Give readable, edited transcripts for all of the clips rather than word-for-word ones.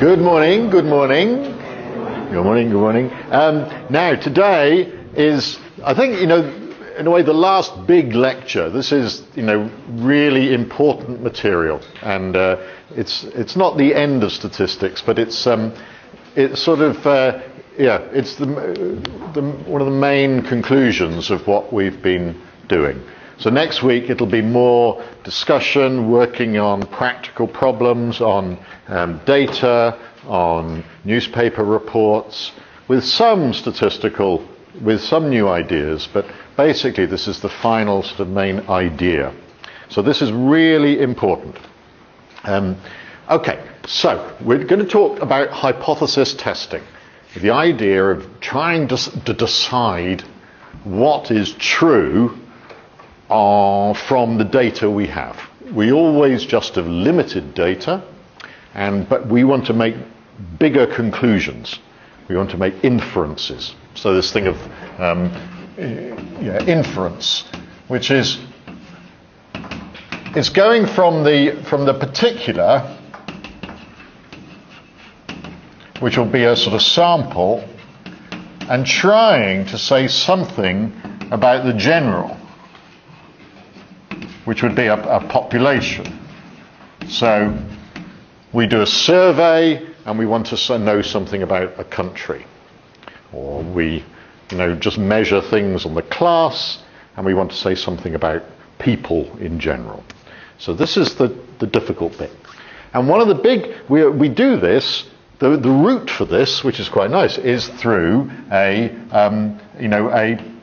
Good morning, good morning. Good morning, good morning. Now, today is, I think, in a way, the last big lecture. This is, really important material. And it's not the end of statistics, but it's sort of, it's one of the main conclusions of what we've been doing. So next week it'll be more discussion, working on practical problems, on data, on newspaper reports, with some new ideas, but basically this is the final sort of main idea. So this is really important. Okay, so we're going to talk about hypothesis testing, the idea of trying to decide what is true from the data we have. We always just have limited data, but we want to make bigger conclusions. We want to make inferences. So this thing of inference, which is it's going from the particular, which will be a sort of sample, and trying to say something about the general, which would be a population. So we do a survey and we want to know something about a country. Or we just measure things on the class and we want to say something about people in general. So this is the difficult bit. And one of the we do this, the route for this, which is quite nice, is through a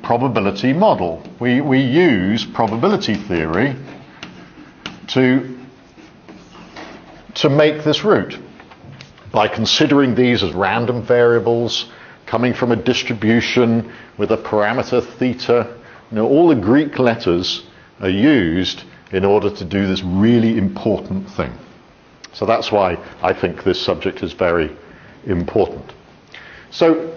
probability model. We use probability theory to make this route by considering these as random variables coming from a distribution with a parameter theta. All the Greek letters are used in order to do this really important thing. So that's why I think this subject is very important. So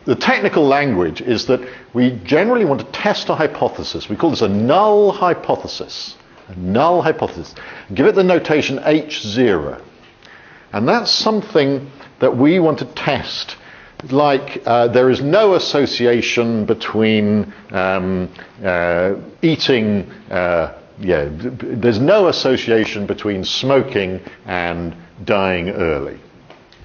the technical language is that we generally want to test a hypothesis. We call this a null hypothesis. A null hypothesis. Give it the notation H0. And that's something that we want to test. Like there is no association between eating, there's no association between smoking and dying early.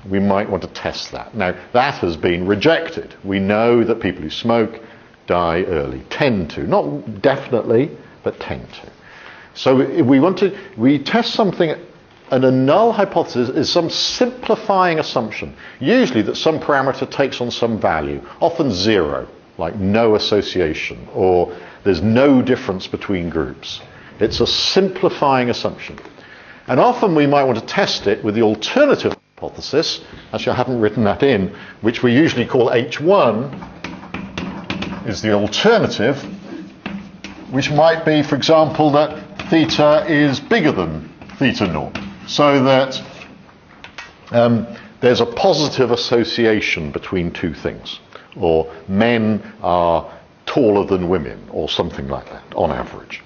We might want to test that. Now, that has been rejected. We know that people who smoke die early, tend to. Not definitely, but tend to. So we test something, and a null hypothesis is some simplifying assumption, usually that some parameter takes on some value, often 0, like no association, or there's no difference between groups. It's a simplifying assumption. And often we might want to test it with the alternative hypothesis, actually I haven't written that in, which we usually call H1, is the alternative, which might be, for example, that theta is bigger than theta naught, so that there's a positive association between two things, or men are taller than women, or something like that, on average.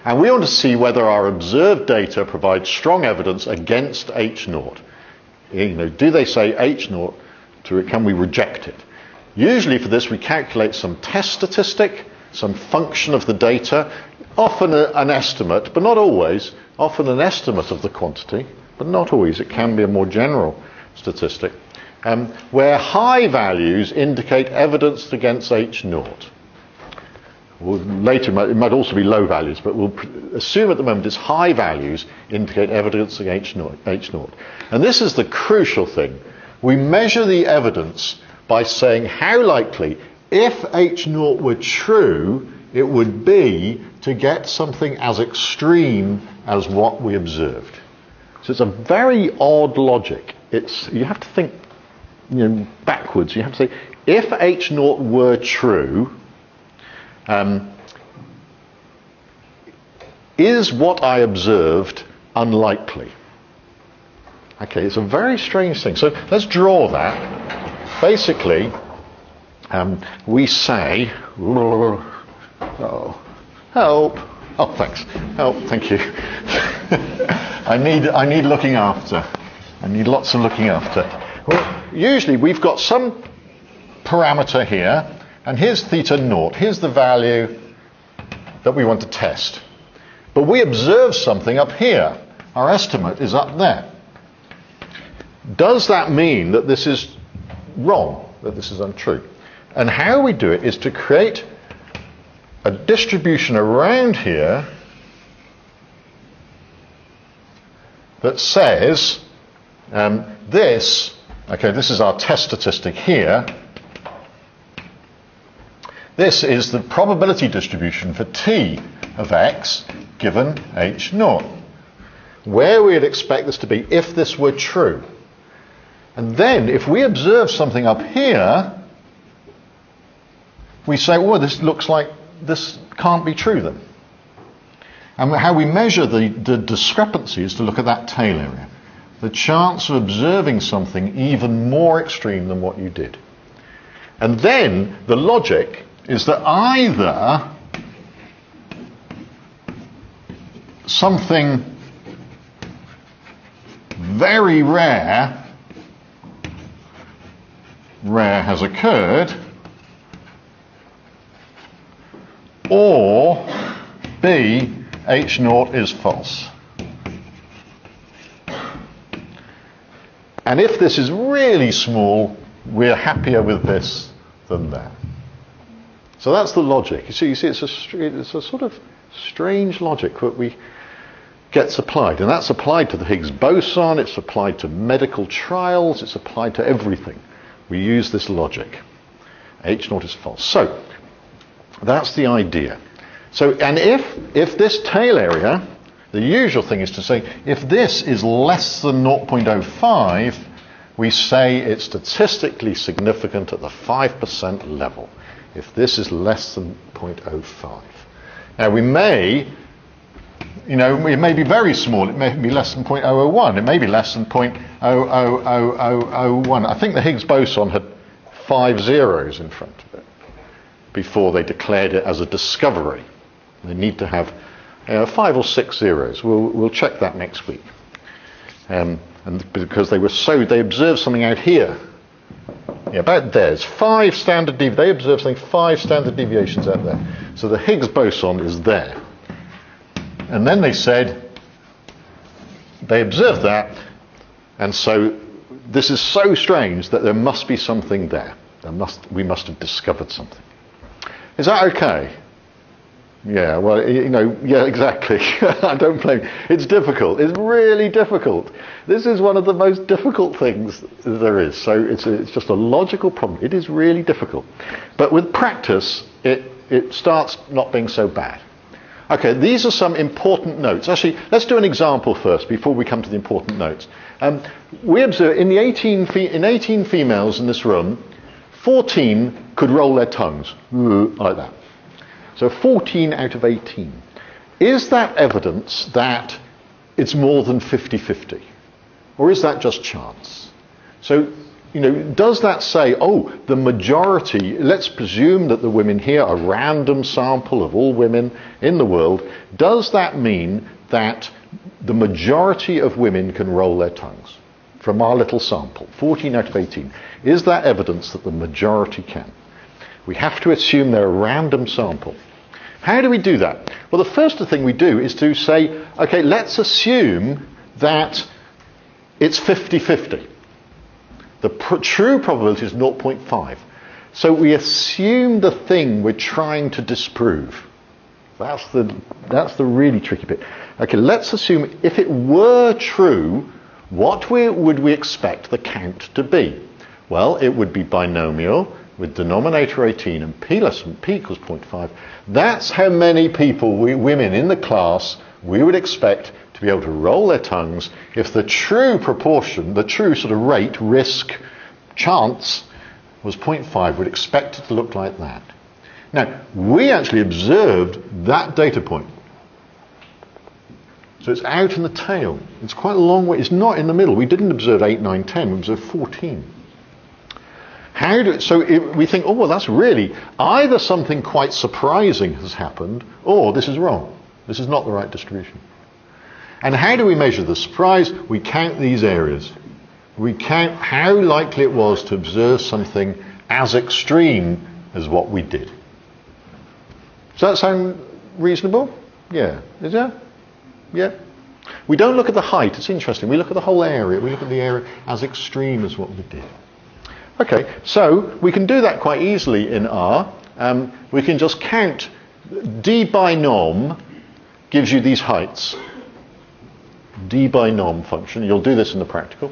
And we want to see whether our observed data provides strong evidence against H0. Do they say H0 to it? Can we reject it? Usually for this we calculate some test statistic, some function of the data, often an estimate, but not always, often an estimate of the quantity, but not always. It can be a more general statistic, where high values indicate evidence against H0. Later it might also be low values, but we'll assume at the moment it's high values indicate evidence against H0. And this is the crucial thing. We measure the evidence by saying how likely, if H0 were true, it would be to get something as extreme as what we observed. So it's a very odd logic. You have to think backwards. You have to say, if H0 were true, is what I observed unlikely? Okay, it's a very strange thing. So let's draw that. Basically, we say, help. Oh, thanks. Help, thank you. I need looking after. and need lots of looking after. Well, usually we've got some parameter here, and here's theta naught. Here's the value that we want to test. But we observe something up here. Our estimate is up there. Does that mean that this is wrong, that this is untrue? And how we do it is to create a distribution around here that says this is our test statistic here. This is the probability distribution for t of x given h naught, where we'd expect this to be if this were true. And then if we observe something up here, we say, well, this looks like this can't be true then. And how we measure the discrepancy is to look at that tail area. The chance of observing something even more extreme than what you did. And then the logic is that either something very rare has occurred, or B, H naught is false. And if this is really small, we're happier with this than that. So that's the logic. You see, it's a sort of strange logic that gets applied. And that's applied to the Higgs boson, it's applied to medical trials, it's applied to everything. We use this logic. H naught is false. So that's the idea. So, and if this tail area, the usual thing is to say, if this is less than 0.05, we say it's statistically significant at the 5% level. If this is less than 0.05. Now we may, it may be very small. It may be less than 0.001. It may be less than 0.00001. I think the Higgs boson had 5 zeros in front of it before they declared it as a discovery. They need to have 5 or 6 zeros. We'll check that next week. And because they observed something out here. Yeah, about there. It's 5 standard deviations. They observed something 5 standard deviations out there. So the Higgs boson is there. And then they said, they observed that, and so this is so strange that there must be something there. We must have discovered something. Is that okay? Yeah, well, yeah, exactly. I don't blame you. It's difficult. It's really difficult. This is one of the most difficult things there is. So it's just a logical problem. It is really difficult. But with practice, it starts not being so bad. Okay, these are some important notes. Actually, let's do an example first before we come to the important notes. We observe in 18 females in this room, 14 could roll their tongues like that. So 14 out of 18. Is that evidence that it's more than 50-50? Or is that just chance? So, does that say, the majority, let's presume that the women here are a random sample of all women in the world. Does that mean that the majority of women can roll their tongues from our little sample, 14 out of 18? Is that evidence that the majority can? We have to assume they're a random sample. How do we do that? Well, the first thing we do is to say, okay, let's assume that it's 50-50. The true probability is 0.5. So we assume the thing we're trying to disprove. That's the really tricky bit. Okay, let's assume if it were true, what would we expect the count to be? Well, it would be binomial with denominator 18 and p equals 0.5. That's how many people, women in the class, we would expect to be able to roll their tongues if the true proportion, the true sort of rate, risk, chance was 0.5. We'd expect it to look like that. Now, we actually observed that data point. So it's out in the tail. It's quite a long way. It's not in the middle. We didn't observe 8, 9, 10. We observed 14. We think, well, that's really either something quite surprising has happened, or this is wrong. This is not the right distribution. And how do we measure the surprise? We count these areas. We count how likely it was to observe something as extreme as what we did. Does that sound reasonable? Yeah. Is that? Yeah. We don't look at the height. It's interesting. We look at the whole area. We look at the area as extreme as what we did. Okay, so we can do that quite easily in R. We can just count. D by norm gives you these heights. D by norm function. You'll do this in the practical.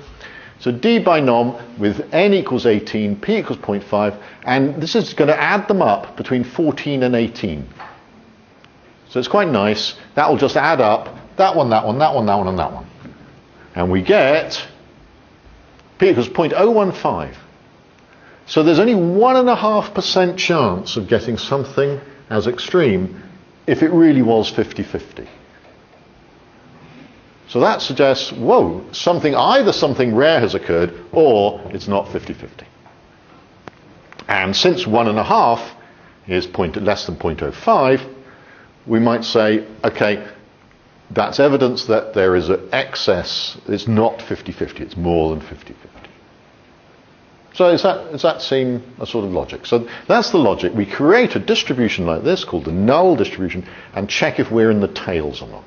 So D by norm with n equals 18, p equals 0.5, and this is going to add them up between 14 and 18. So it's quite nice. That will just add up that one, that one, that one, that one, and that one. And we get p equals 0.015. So there's only 1.5% chance of getting something as extreme if it really was 50-50. So that suggests, whoa, either something rare has occurred or it's not 50-50. And since 1.5 is less than 0.05, we might say, okay, that's evidence that there is an excess. It's not 50-50, it's more than 50-50. So does that seem a sort of logic? So that's the logic. We create a distribution like this called the null distribution and check if we're in the tails or not.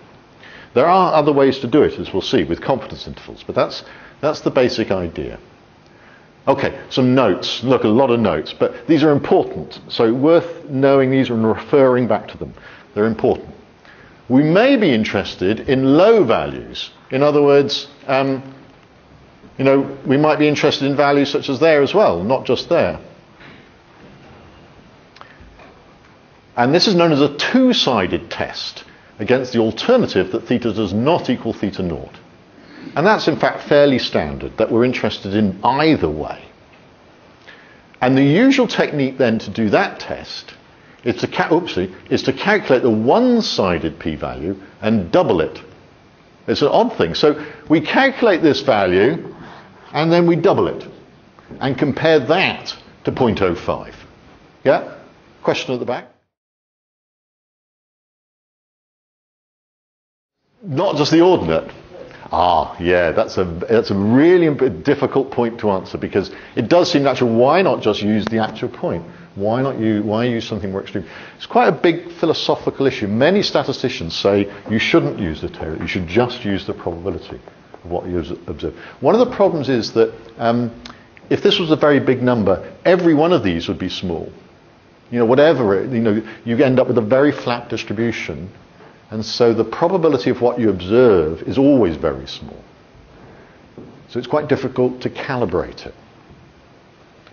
There are other ways to do it, as we'll see, with confidence intervals, but that's the basic idea. Okay, some notes. Look, a lot of notes, but these are important, so worth knowing these and referring back to them. They're important. We may be interested in low values. In other words, we might be interested in values such as there as well, not just there. And this is known as a two-sided test against the alternative that theta does not equal theta naught. And that's in fact fairly standard, that we're interested in either way. And the usual technique then to do that test is to calculate the one-sided p-value and double it. It's an odd thing. So we calculate this value and then we double it and compare that to 0.05. Yeah? Question at the back? Not just the ordinate. Yeah, that's a really difficult point to answer because it does seem natural. Why not just use the actual point? Why use something more extreme? It's quite a big philosophical issue. Many statisticians say you shouldn't use the tail. You should just use the probability of what you observe. One of the problems is that if this was a very big number, every one of these would be small. You end up with a very flat distribution. And so the probability of what you observe is always very small. So it's quite difficult to calibrate it.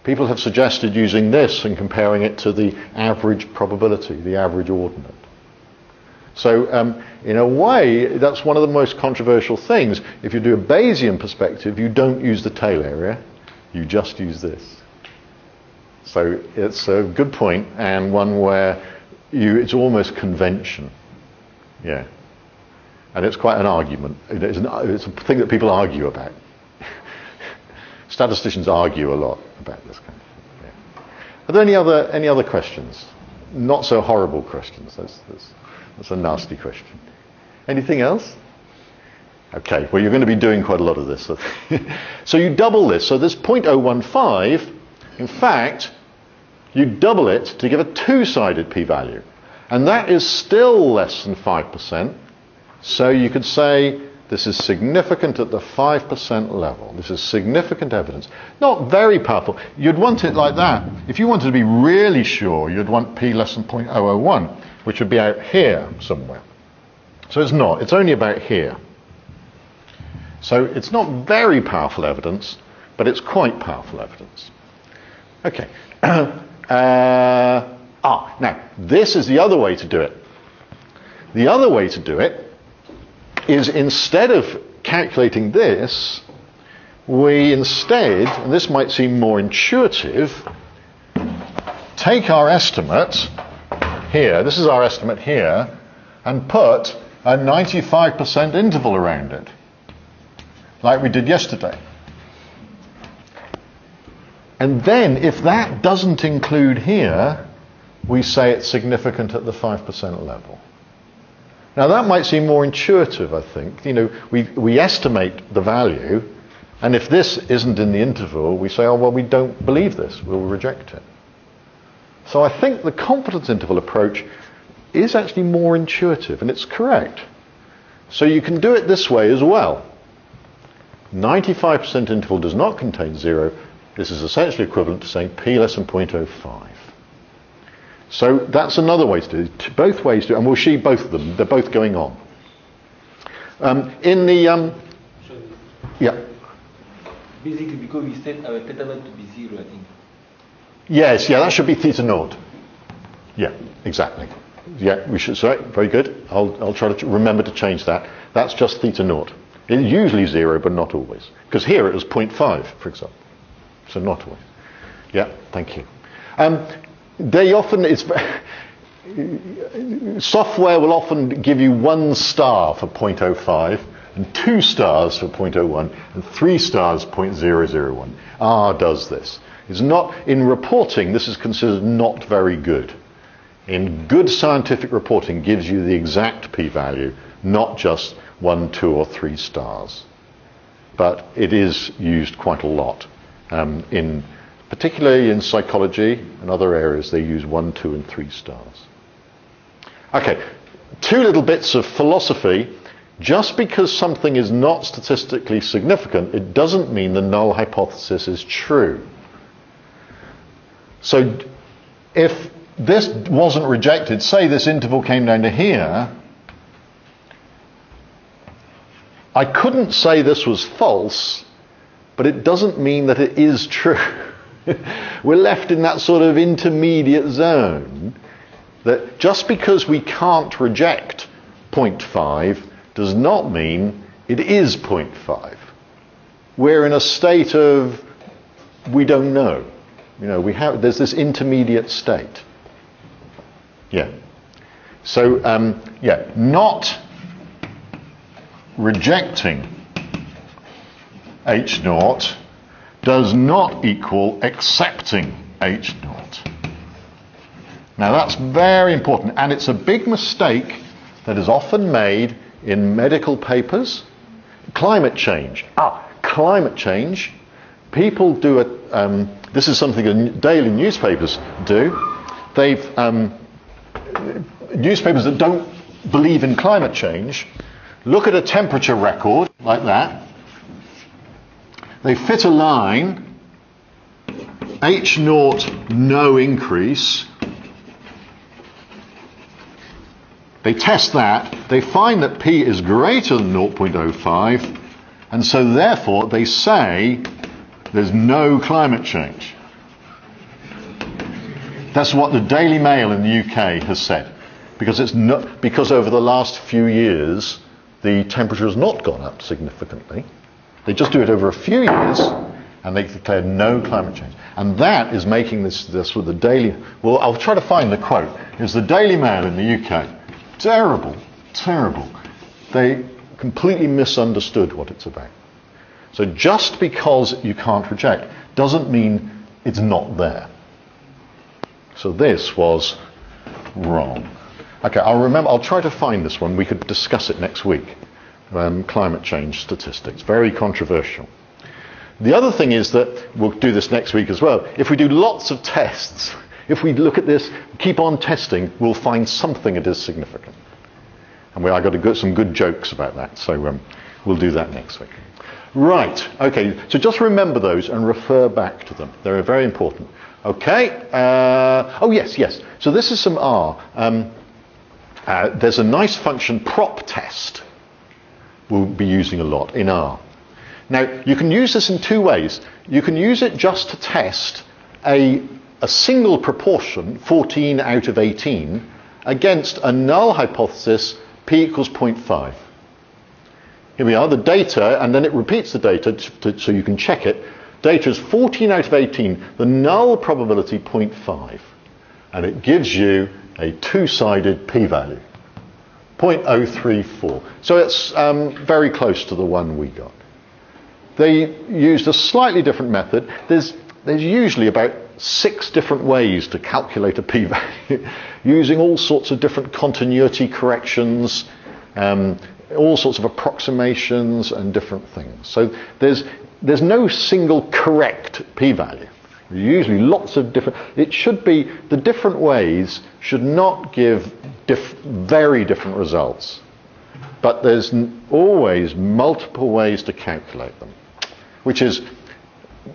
People have suggested using this and comparing it to the average probability, the average ordinate. So in a way, that's one of the most controversial things. If you do a Bayesian perspective, you don't use the tail area, you just use this. So it's a good point and one where it's almost convention. Yeah, and it's quite an argument. It's a thing that people argue about. Statisticians argue a lot about this kind of thing. Yeah. Are there any other questions? Not so horrible questions. That's a nasty question. Anything else? Okay. Well, you're going to be doing quite a lot of this. So you double this. So this 0.015, in fact, you double it to give a two-sided p-value. And that is still less than 5%. So you could say this is significant at the 5% level. This is significant evidence. Not very powerful. You'd want it like that. If you wanted to be really sure, you'd want p less than 0.001, which would be out here somewhere. So it's not. It's only about here. So it's not very powerful evidence, but it's quite powerful evidence. Okay. Now, this is the other way to do it. The other way to do it is instead of calculating this, we instead, and this might seem more intuitive, take our estimate here, this is our estimate here, and put a 95% interval around it, like we did yesterday. And then, if that doesn't include here, we say it's significant at the 5% level. Now that might seem more intuitive, I think. We estimate the value, And if this isn't in the interval, we say, oh, well, we don't believe this. We'll reject it. So I think the confidence interval approach is actually more intuitive, and it's correct. So you can do it this way as well. 95% interval does not contain 0. This is essentially equivalent to saying p less than 0.05. So that's another way to do it. Both ways to do it, and we'll see both of them. They're both going on. Yeah. Basically, because we set our theta naught to be 0, I think. Yes, yeah, that should be theta naught. Yeah, exactly. Yeah, we should say, very good. I'll try to remember to change that. That's just theta naught. It's usually 0, but not always. Because here it was 0.5, for example. So not always. Yeah, thank you. They often, software will often give you 1 star for 0.05, and 2 stars for 0.01, and 3 stars 0.001. R does this. It's not, in reporting, this is considered not very good. In good scientific reporting gives you the exact p-value, not just 1, 2, or 3 stars. But it is used quite a lot. Particularly in psychology and other areas, they use 1, 2, and 3 stars. Okay, 2 little bits of philosophy. Just because something is not statistically significant, it doesn't mean the null hypothesis is true. So if this wasn't rejected, say this interval came down to here, I couldn't say this was false, but it doesn't mean that it is true. We're left in that sort of intermediate zone that just because we can't reject 0.5 does not mean it is 0.5. We're in a state of we don't know. There's this intermediate state. Yeah. So, not rejecting H naught does not equal accepting H naught. Now that's very important, and it's a big mistake that is often made in medical papers. Climate change. Climate change. People do it. This is something that daily newspapers do. Newspapers that don't believe in climate change look at a temperature record like that. They fit a line, H naught, no increase. They test that. They find that P is greater than 0.05, and so therefore they say there's no climate change. That's what the Daily Mail in the UK has said, because over the last few years the temperature has not gone up significantly. They just do it over a few years, and they declare no climate change. And that is making this with the Daily... Well, I'll try to find the quote. It's the Daily Mail in the UK. Terrible, terrible. They completely misunderstood what it's about. So just because you can't reject doesn't mean it's not there. So this was wrong. Okay, I'll try to find this one. We could discuss it next week. Climate change statistics. Very controversial. The other thing is that, we'll do this next week as well, if we do lots of tests, if we look at this, keep on testing, we'll find something that is significant. And I got some good jokes about that, so we'll do that next week. Right, okay, so just remember those and refer back to them. They're very important. Okay, yes. So this is some R. There's a nice function, prop test. We'll be using a lot in R. Now, you can use this in 2 ways. You can use it just to test a single proportion, 14 out of 18, against a null hypothesis, p equals 0.5. Here we are, the data, and then it repeats the data so you can check it. Data is 14 out of 18, the null probability 0.5. And it gives you a 2-sided p-value, 0.034. So it's very close to the one we got. They used a slightly different method. There's usually about 6 different ways to calculate a p-value, using all sorts of different continuity corrections, all sorts of approximations and different things. So there's no single correct p-value. Usually lots of different, it should be, the different ways should not give very different results. But there's always multiple ways to calculate them, which is,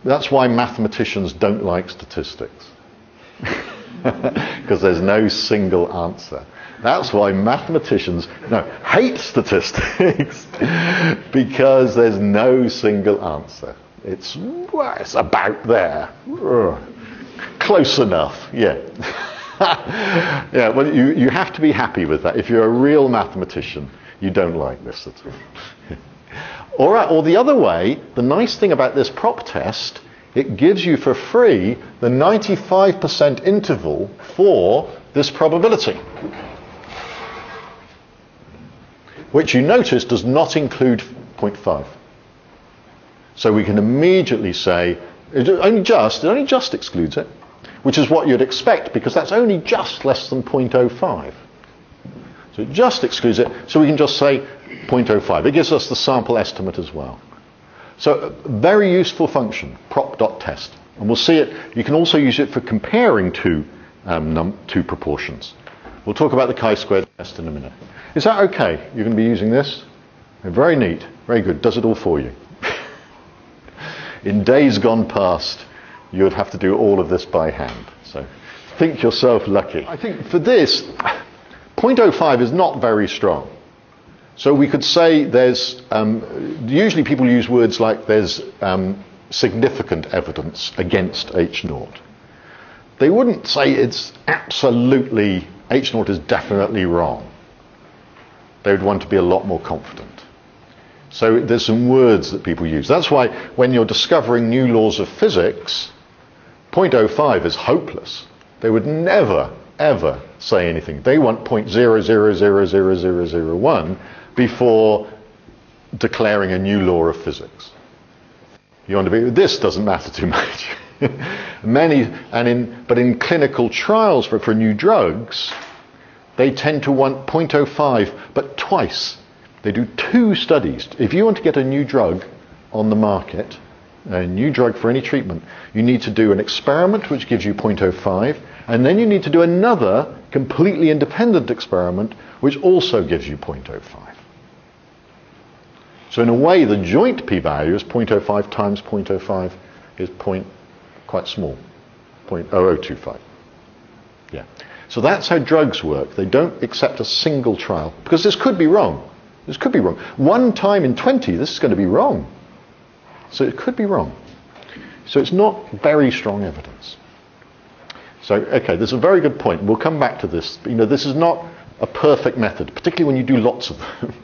that's why mathematicians don't like statistics. Because there's no single answer. That's why mathematicians hate statistics, because there's no single answer. It's about there. Close enough, yeah. Yeah, well, you have to be happy with that. If you're a real mathematician, you don't like this at all. All right, or the other way, the nice thing about this prop test, it gives you for free the 95% interval for this probability, which you notice does not include 0.5. So we can immediately say, it only just excludes it, which is what you'd expect, because that's only just less than 0.05. So it just excludes it, so we can just say 0.05. It gives us the sample estimate as well. So a very useful function, prop.test. And we'll see it, you can also use it for comparing two proportions. We'll talk about the chi-squared test in a minute. Is that okay? You're going to be using this? Very neat, very good, does it all for you. In days gone past, you would have to do all of this by hand. So think yourself lucky. I think for this, 0.05 is not very strong. So we could say there's, usually people use words like there's significant evidence against H0. They wouldn't say it's absolutely, H0 is definitely wrong. They would want to be a lot more confident. So there's some words that people use. That's why when you're discovering new laws of physics, 0.05 is hopeless. They would never, ever say anything. They want 0.00000001 before declaring a new law of physics. You want to be, this doesn't matter too much. But in clinical trials for new drugs, they tend to want 0.05, but twice. They do 2 studies. If you want to get a new drug on the market, a new drug for any treatment, you need to do an experiment which gives you 0.05, and then you need to do another completely independent experiment which also gives you 0.05. So in a way, the joint p-value is 0.05 times 0.05 is quite small, 0.0025. Yeah. So that's how drugs work. They don't accept a single trial, because this could be wrong. This could be wrong. 1 time in 20, this is going to be wrong. So it could be wrong. So it's not very strong evidence. So, okay, there's a very good point. We'll come back to this. You know, this is not a perfect method, particularly when you do lots of them.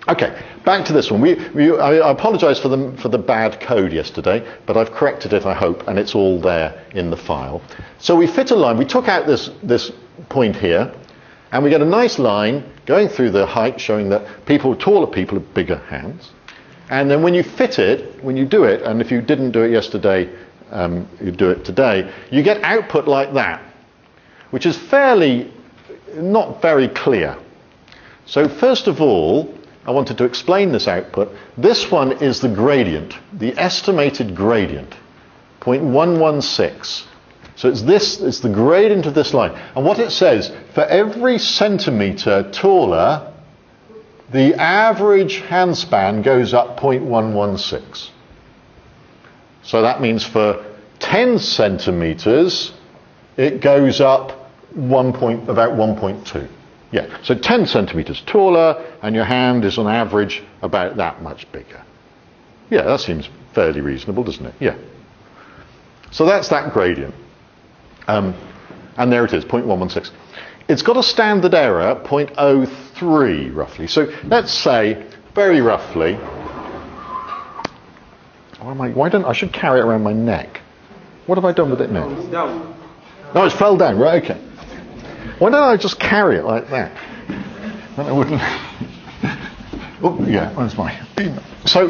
Okay, back to this one. I apologise for the bad code yesterday, but I've corrected it, I hope, and it's all there in the file. So we fit a line. We took out this point here, and we get a nice line going through the height, showing that taller people have bigger hands. And then when you fit it, when you do it, and if you didn't do it yesterday, you do it today, you get output like that, which is not very clear. So first of all, I wanted to explain this output. This one is the gradient, the estimated gradient, 0.116. So it's the gradient of this line. And what it says, for every centimetre taller, the average handspan goes up 0.116. So that means for 10 centimetres, it goes up about 1.2. Yeah, so 10 centimetres taller, and your hand is on average about that much bigger. Yeah, that seems fairly reasonable, doesn't it? Yeah. So that's that gradient. And there it is, 0.116. It's got a standard error, 0.03 roughly. So let's say, very roughly, I should carry it around my neck. What have I done with it now? It's down. No, it fell down, right, okay. Why don't I just carry it like that? Then I wouldn't. Oh, yeah, where's my. So,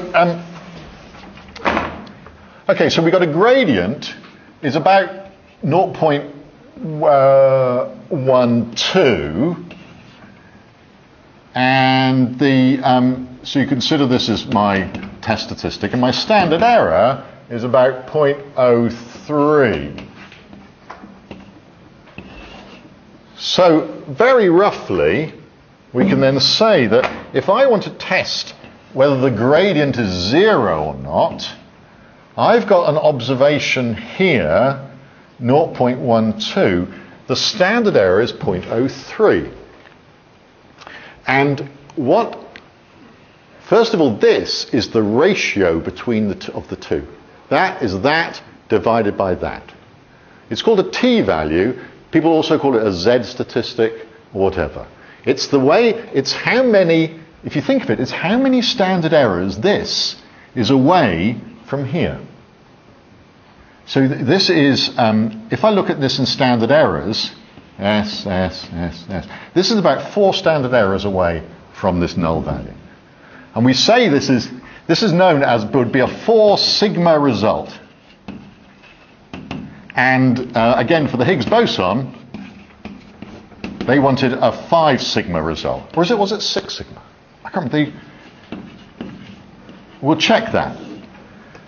okay, so we've got a gradient is about 0.12, and so you consider this as my test statistic, and my standard error is about 0.03. So very roughly, we can then say that if I want to test whether the gradient is 0 or not, I've got an observation here, 0.12. The standard error is 0.03. And first of all, this is the ratio between of the two. That is that divided by that. It's called a t-value. People also call it a z statistic or whatever. It's the way, it's how many, if you think of it, it's how many standard errors this is away from here. So this is, if I look at this in standard errors, this is about 4 standard errors away from this null value. And we say this is known as, would be a 4 sigma result. And again, for the Higgs boson, they wanted a 5 sigma result. Or was it 6 sigma? I can't remember. We'll check that.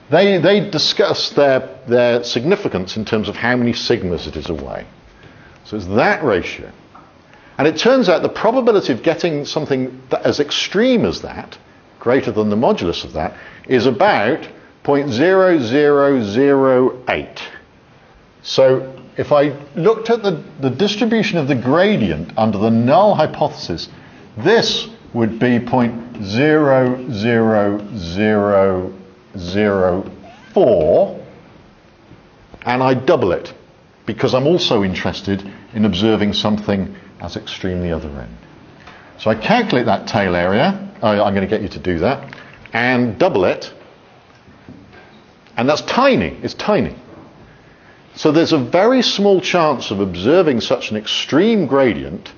They discuss their significance in terms of how many sigmas it is away. So it's that ratio. And it turns out the probability of getting something as extreme as that, greater than the modulus of that, is about 0.0008. So if I looked at the distribution of the gradient under the null hypothesis, this would be 0.00004, and I double it because I'm also interested in observing something as extreme the other end. So I calculate that tail area. I'm going to get you to do that, and double it, and that's tiny. It's tiny. So there's a very small chance of observing such an extreme gradient,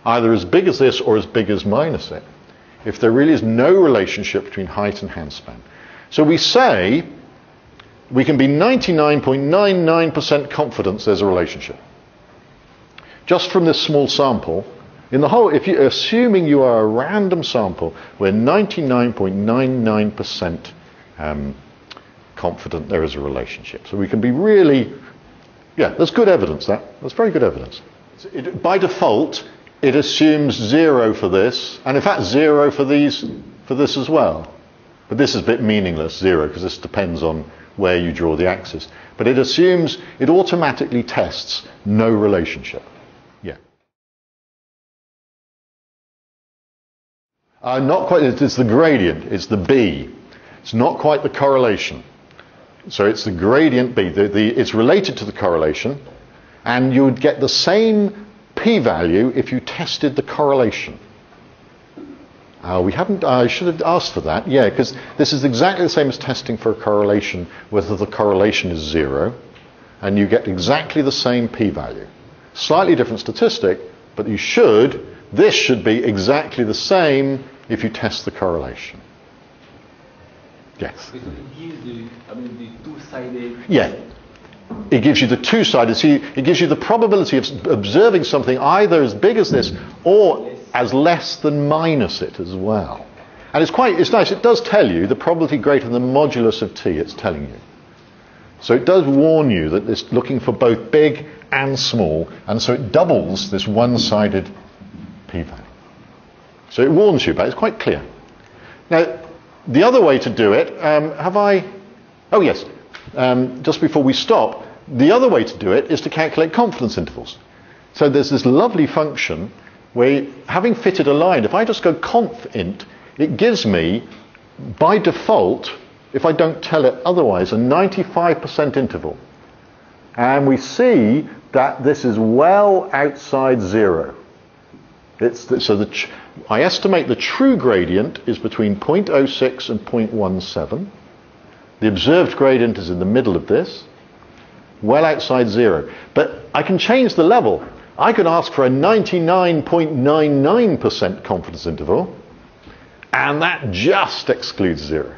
either as big as this or as big as minus it, if there really is no relationship between height and handspan. So we say we can be 99.99% confident there's a relationship. Just from this small sample, in the whole, assuming you are a random sample, we're 99.99% confident there is a relationship. So we can be really, that's good evidence, that's very good evidence. By default, it assumes 0 for this, and in fact 0 for this as well. But this is a bit meaningless, 0, because this depends on where you draw the axis. But it assumes, it automatically tests no relationship. Not quite, it's the gradient, it's the B. It's not quite the correlation. So it's the gradient B, it's related to the correlation, and you would get the same p-value if you tested the correlation. I should have asked for that, because this is exactly the same as testing for a correlation, whether the correlation is 0, and you get exactly the same p-value. Slightly different statistic, but this should be exactly the same if you test the correlation. Yes? It gives the two-sided... Yeah. It gives you the two-sided, so it gives you the probability of observing something either as big as this or as less than minus it as well. And it's nice, it does tell you the probability greater than the modulus of t, it's telling you. So it does warn you that it's looking for both big and small, and so it doubles this one-sided p-value. So it warns you, but it's quite clear. Now, the other way to do it, just before we stop, the other way to do it is to calculate confidence intervals. So there's this lovely function where, having fitted a line, if I just go conf_int, it gives me, by default, if I don't tell it otherwise, a 95% interval. And we see that this is well outside 0. I estimate the true gradient is between 0.06 and 0.17. The observed gradient is in the middle of this, well outside 0. But I can change the level. I could ask for a 99.99% confidence interval, and that just excludes 0.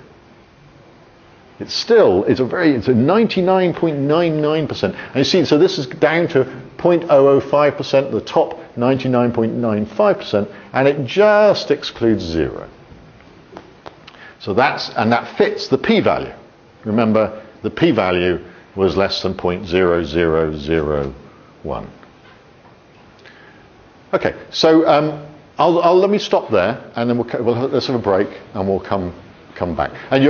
It's a 99.99%. And you see, so this is down to 0.005%, the top 99.95%, and it just excludes 0. So that fits the p-value. Remember, the p-value was less than 0.0001. Okay, so let me stop there, and then let's have a break, and we'll come back. And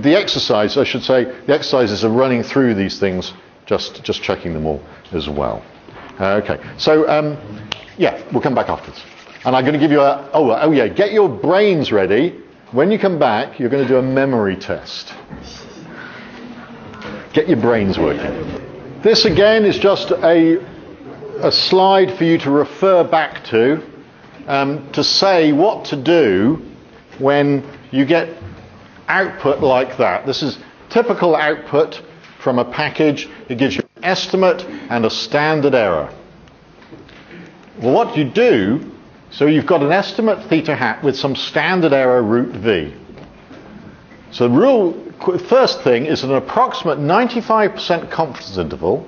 the exercise, I should say, the exercises are running through these things, just checking them all as well. Okay, so yeah, we'll come back afterwards. And I'm going to give you get your brains ready. When you come back, you're going to do a memory test. Get your brains working. This again is just a slide for you to refer back to say what to do when you get output like that. This is typical output from a package. It gives you an estimate and a standard error. Well, what you do, so you've got an estimate theta hat with some standard error root v. So the first thing is an approximate 95% confidence interval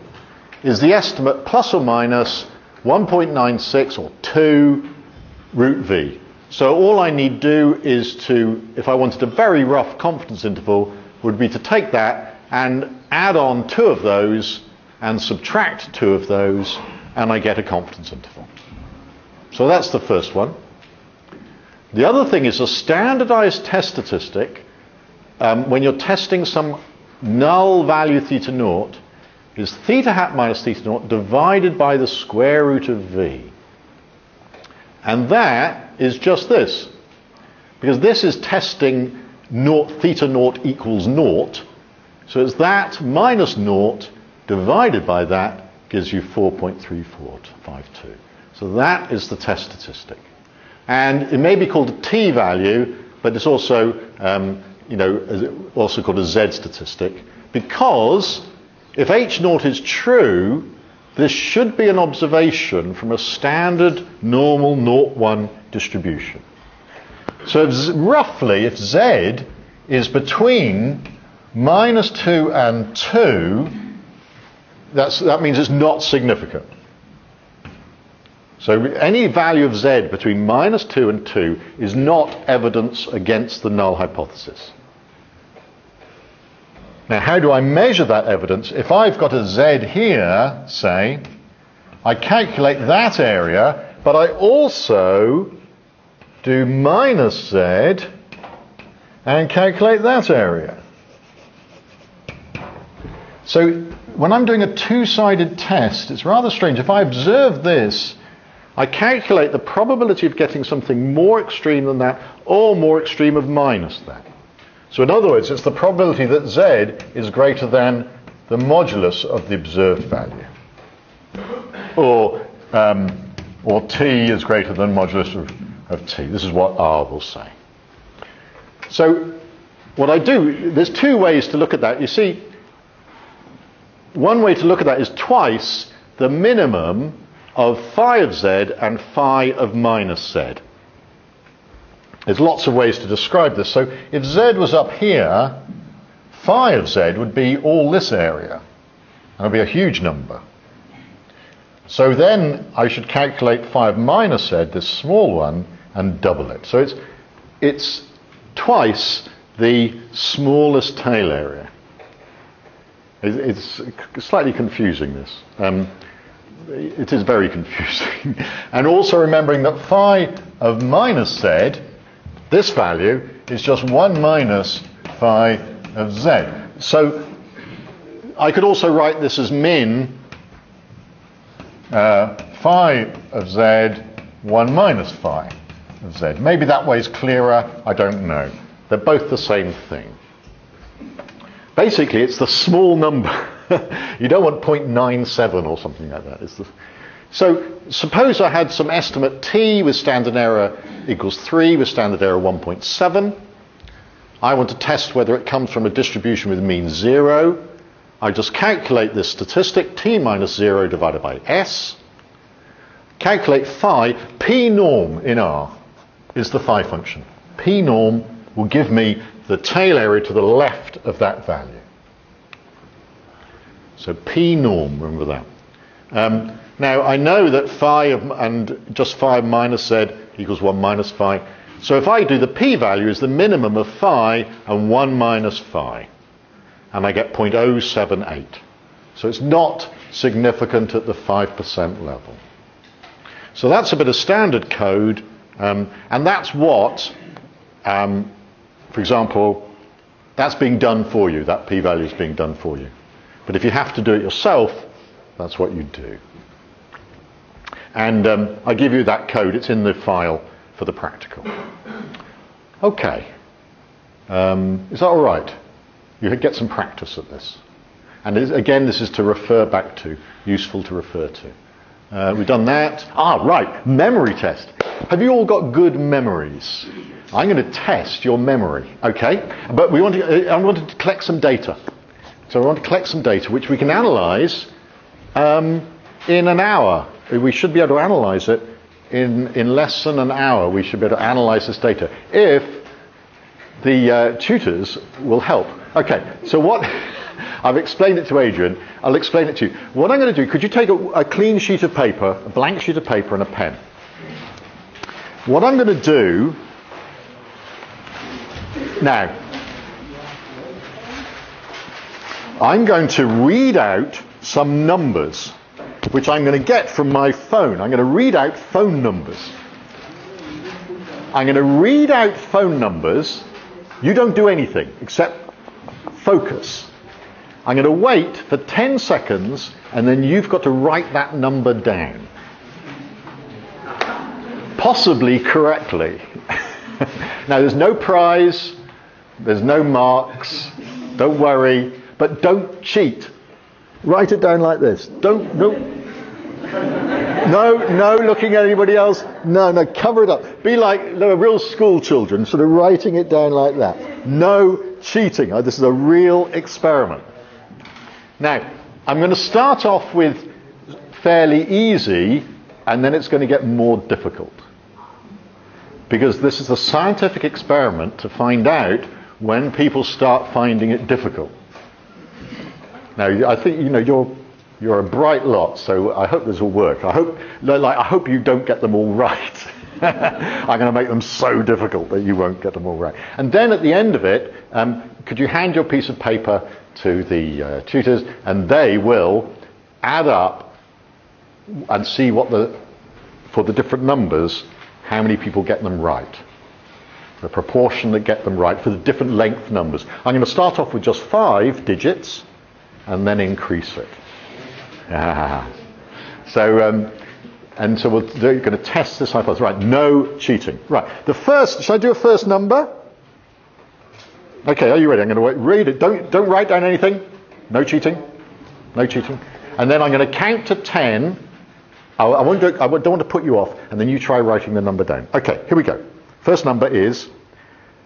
is the estimate plus or minus 1.96 or 2 root v. So all I need do is to, if I wanted a very rough confidence interval, would be to take that and add on 2 of those and subtract 2 of those, and I get a confidence interval. So that's the first one. The other thing is a standardized test statistic, when you're testing some null value theta naught, is theta hat minus theta naught divided by the square root of v. And that is just this. Because this is testing theta naught equals naught. So it's that minus naught divided by that gives you 4.3452. So that is the test statistic. And it may be called a t-value, but it's also, also called a z statistic, because if H0 is true, this should be an observation from a standard normal 0-1 distribution. So roughly, if z is between -2 and 2, that means it's not significant. So any value of z between -2 and 2 is not evidence against the null hypothesis. Now, how do I measure that evidence? If I've got a z here, say, I calculate that area, but I also do minus z and calculate that area. So when I'm doing a two-sided test, it's rather strange. If I observe this, I calculate the probability of getting something more extreme than that or more extreme of minus that. So in other words, it's the probability that z is greater than the modulus of the observed value. Or t is greater than modulus of t. This is what R will say. So what I do, there's 2 ways to look at that. You see, one way to look at that is twice the minimum of phi of z and phi of minus z. There's lots of ways to describe this. So if z was up here, phi of z would be all this area. That would be a huge number. So then I should calculate phi of minus z, this small one, and double it. So it's twice the smallest tail area. It's slightly confusing, this. It is very confusing. And also remembering that phi of minus z, this value, is just 1 minus phi of z. So I could also write this as min phi of z 1 minus phi of z. Maybe that way's clearer, I don't know. They're both the same thing. Basically, it's the small number. You don't want 0.97 or something like that. So suppose I had some estimate t with standard error equals 3 with standard error 1.7. I want to test whether it comes from a distribution with mean 0. I just calculate this statistic, t minus 0 divided by s. Calculate phi. P norm in R is the phi function. P norm will give me the tail area to the left of that value. So P norm, remember that. Now I know that phi of, and just phi minus z equals 1 minus phi. So if I do the p-value is the minimum of phi and 1 minus phi. And I get 0.078. So it's not significant at the 5% level. So that's a bit of standard code. And that's what, for example, that's being done for you. That p-value is being done for you. But if you have to do it yourself, that's what you do. And I give you that code. It's in the file for the practical. Okay. Is that all right? You get some practice at this. And again, this is to refer back to, useful to refer to. We've done that. Right, memory test. Have you all got good memories? I'm going to test your memory, okay? But I wanted to collect some data. So I want to collect some data which we can analyse in an hour. We should be able to analyse it in less than an hour. We should be able to analyse this data if the tutors will help. Okay, so what... I've explained it to Adrian. I'll explain it to you. What I'm going to do, could you take a clean sheet of paper, a blank sheet of paper and a pen? What I'm going to do now, I'm going to read out some numbers, which I'm going to get from my phone. I'm going to read out phone numbers. I'm going to read out phone numbers. You don't do anything except focus. I'm going to wait for 10 seconds and then you've got to write that number down. Possibly correctly. Now there's no prize, there's no marks, don't worry, but don't cheat. Write it down like this. No looking at anybody else. No, cover it up. Be like real school children, sort of writing it down like that. No cheating. This is a real experiment. Now, I'm going to start off with fairly easy, and then it's going to get more difficult. Because this is a scientific experiment to find out when people start finding it difficult. Now, I think, you're a bright lot, so I hope this will work. I hope you don't get them all right. I'm going to make them so difficult that you won't get them all right. And then at the end of it, could you hand your piece of paper to the tutors, and they will add up and see for the different numbers, how many people get them right. The proportion that get them right for the different length numbers. I'm going to start off with just 5 digits and then increase it. So we're going to test this hypothesis. Right, no cheating. Right, shall I do a first number? Okay, are you ready? I'm going to read it. Don't write down anything. No cheating. No cheating. And then I'm going to count to 10. I don't want to put you off. And then you try writing the number down. Okay, here we go. First number is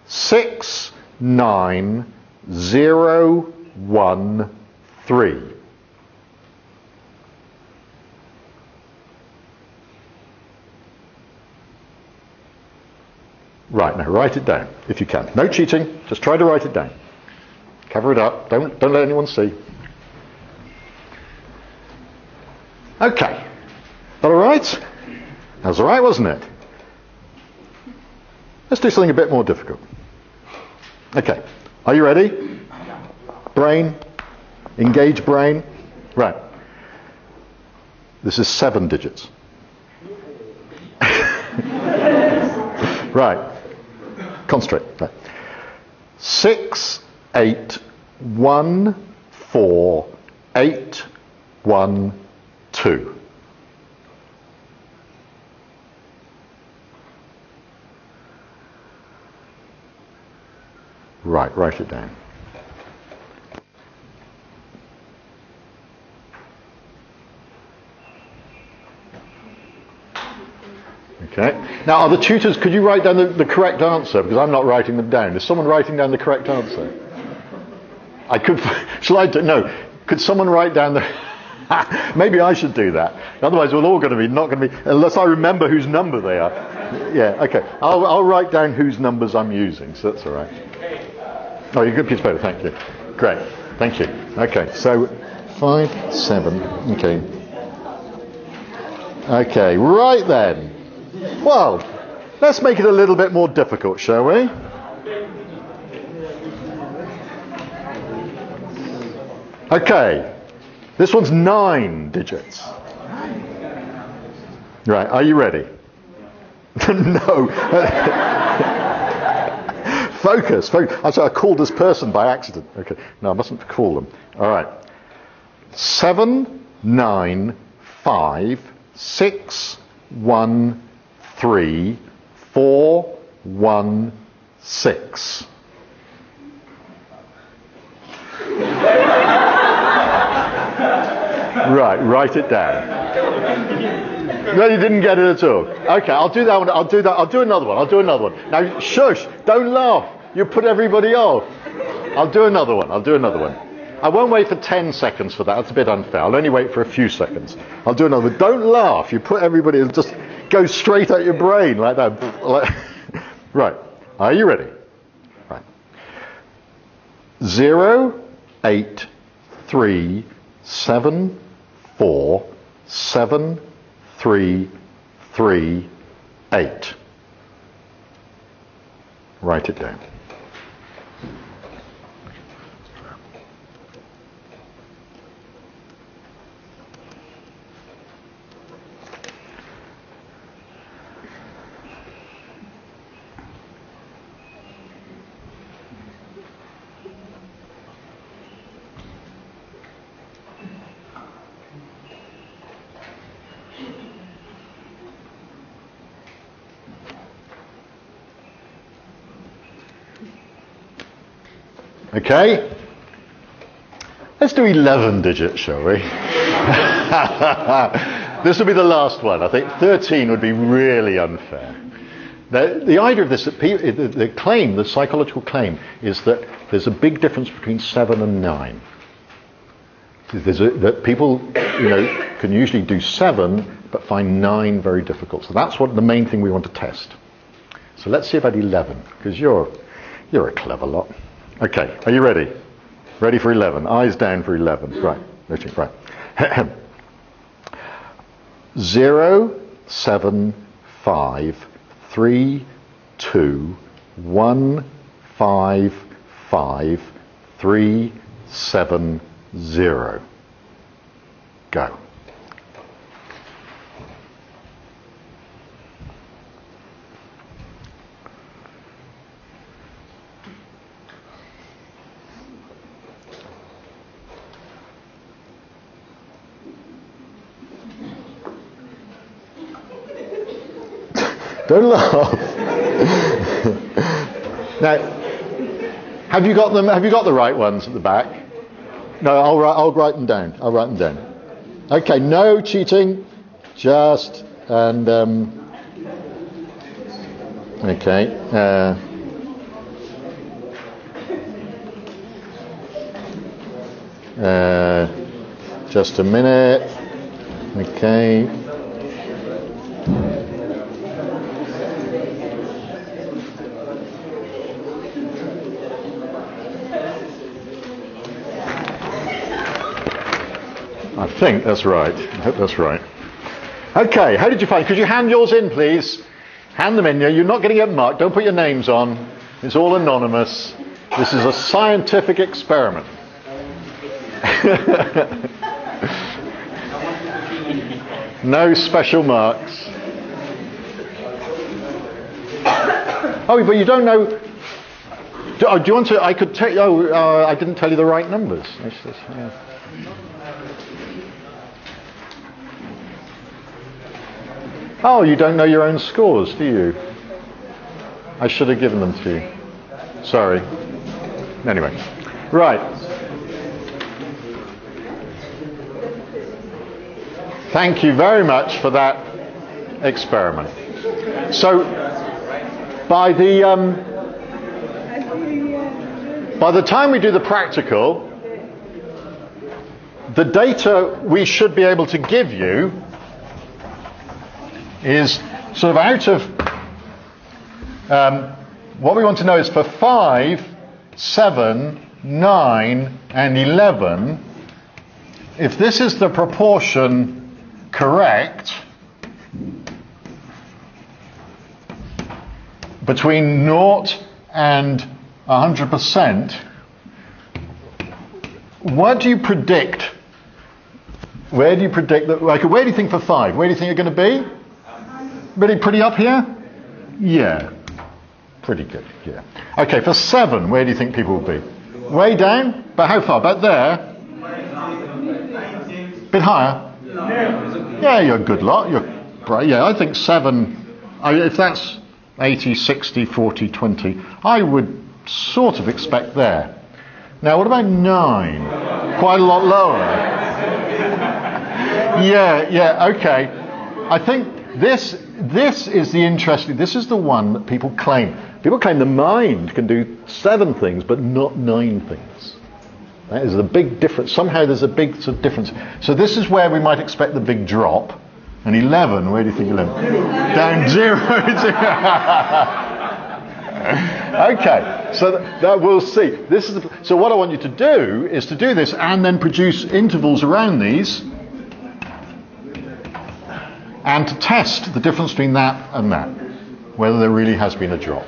69013. Right, now write it down if you can. No cheating, just try to write it down. Cover it up, don't let anyone see. Okay, that alright? That was alright, wasn't it? Let's do something a bit more difficult. Okay, are you ready? Brain, engage brain. Right, this is 7 digits. Right. Concentrate. Right. 6, 8, 1, 4, 8, 1, 2. Right, write it down. Okay. Now, are the tutors, could you write down the correct answer? Because I'm not writing them down. Is someone writing down the correct answer? I could, could someone write down the, maybe I should do that. Otherwise we're all not going to be, unless I remember whose number they are. Yeah, okay. I'll write down whose numbers I'm using, so that's all right. Oh, you're a good piece of paper, thank you. Great, thank you. Okay, so 5, 7, okay. Okay, right then. Well, Let's make it a little bit more difficult, shall we? Okay, this one's 9 digits. Right, are you ready? No. Focus. I called this person by accident. Okay, no, I mustn't call them. All right. 7, 9, 5, 6, 1, 3, 4, 1, 6. Right, write it down. No, you didn't get it at all. Okay, I'll do that one. I'll do another one. Now, shush, don't laugh. You put everybody off. I'll do another one. I won't wait for 10 seconds for that. That's a bit unfair. I'll only wait for a few seconds. I'll do another one. Don't laugh. You put everybody, it'll just go straight out your brain like that. Right. Are you ready? Right. 0, 8, 3, 7, 4, 7, 3, 3, 8. Write it down. Okay, let's do 11 digits, shall we? This will be the last one. I think 13 would be really unfair. The idea of this, the psychological claim, is that there's a big difference between 7 and 9. That people, can usually do 7, but find 9 very difficult. So that's what the main thing we want to test. So let's see about 11, because you're a clever lot. Okay, are you ready? Ready for 11. Eyes down for 11. Right. Right. 0, 7, 5, 3, 2, 1, 5, 5, 3, 7, 0. Go. Don't laugh. Now, have you got them? Have you got the right ones at the back? No, I'll write them down. Okay, no cheating. Just and okay. Just a minute. Okay. I think that's right. I hope that's right. Okay, how did you find? Could you hand yours in, please? Hand them in. You're not going to get marked. Don't put your names on. It's all anonymous. This is a scientific experiment. No special marks. Oh, but you don't know. Do you want to? I could tell you. Oh, I didn't tell you the right numbers. Yeah. Oh, you don't know your own scores, do you? I should have given them to you. Sorry. Anyway. Right. Thank you very much for that experiment. So, by the time we do the practical, the data we should be able to give you is sort of out of what we want to know is for 5, 7, 9 and 11, if this is the proportion correct, between 0 and 100%, what do you predict? Where do you predict that? Like, where do you think for 5? Where do you think you're going to be? Really pretty up here? Yeah. Pretty good, yeah. Okay, for 7, where do you think people will be? Way down? But how far? About there? Bit higher? Yeah, you're a good lot. You're bright. Yeah, I think 7, if that's 80, 60, 40, 20, I would sort of expect there. Now, what about 9? Quite a lot lower. Yeah, okay. I think this is the interesting, this is the one that people claim. People claim the mind can do 7 things, but not 9 things. That is a big difference. Somehow there's a big sort of difference. So this is where we might expect the big drop. And 11, where do you think 11? Down 0. Okay, so that we'll see. So what I want you to do is to do this and then produce intervals around these and to test the difference between that and that, whether there really has been a drop.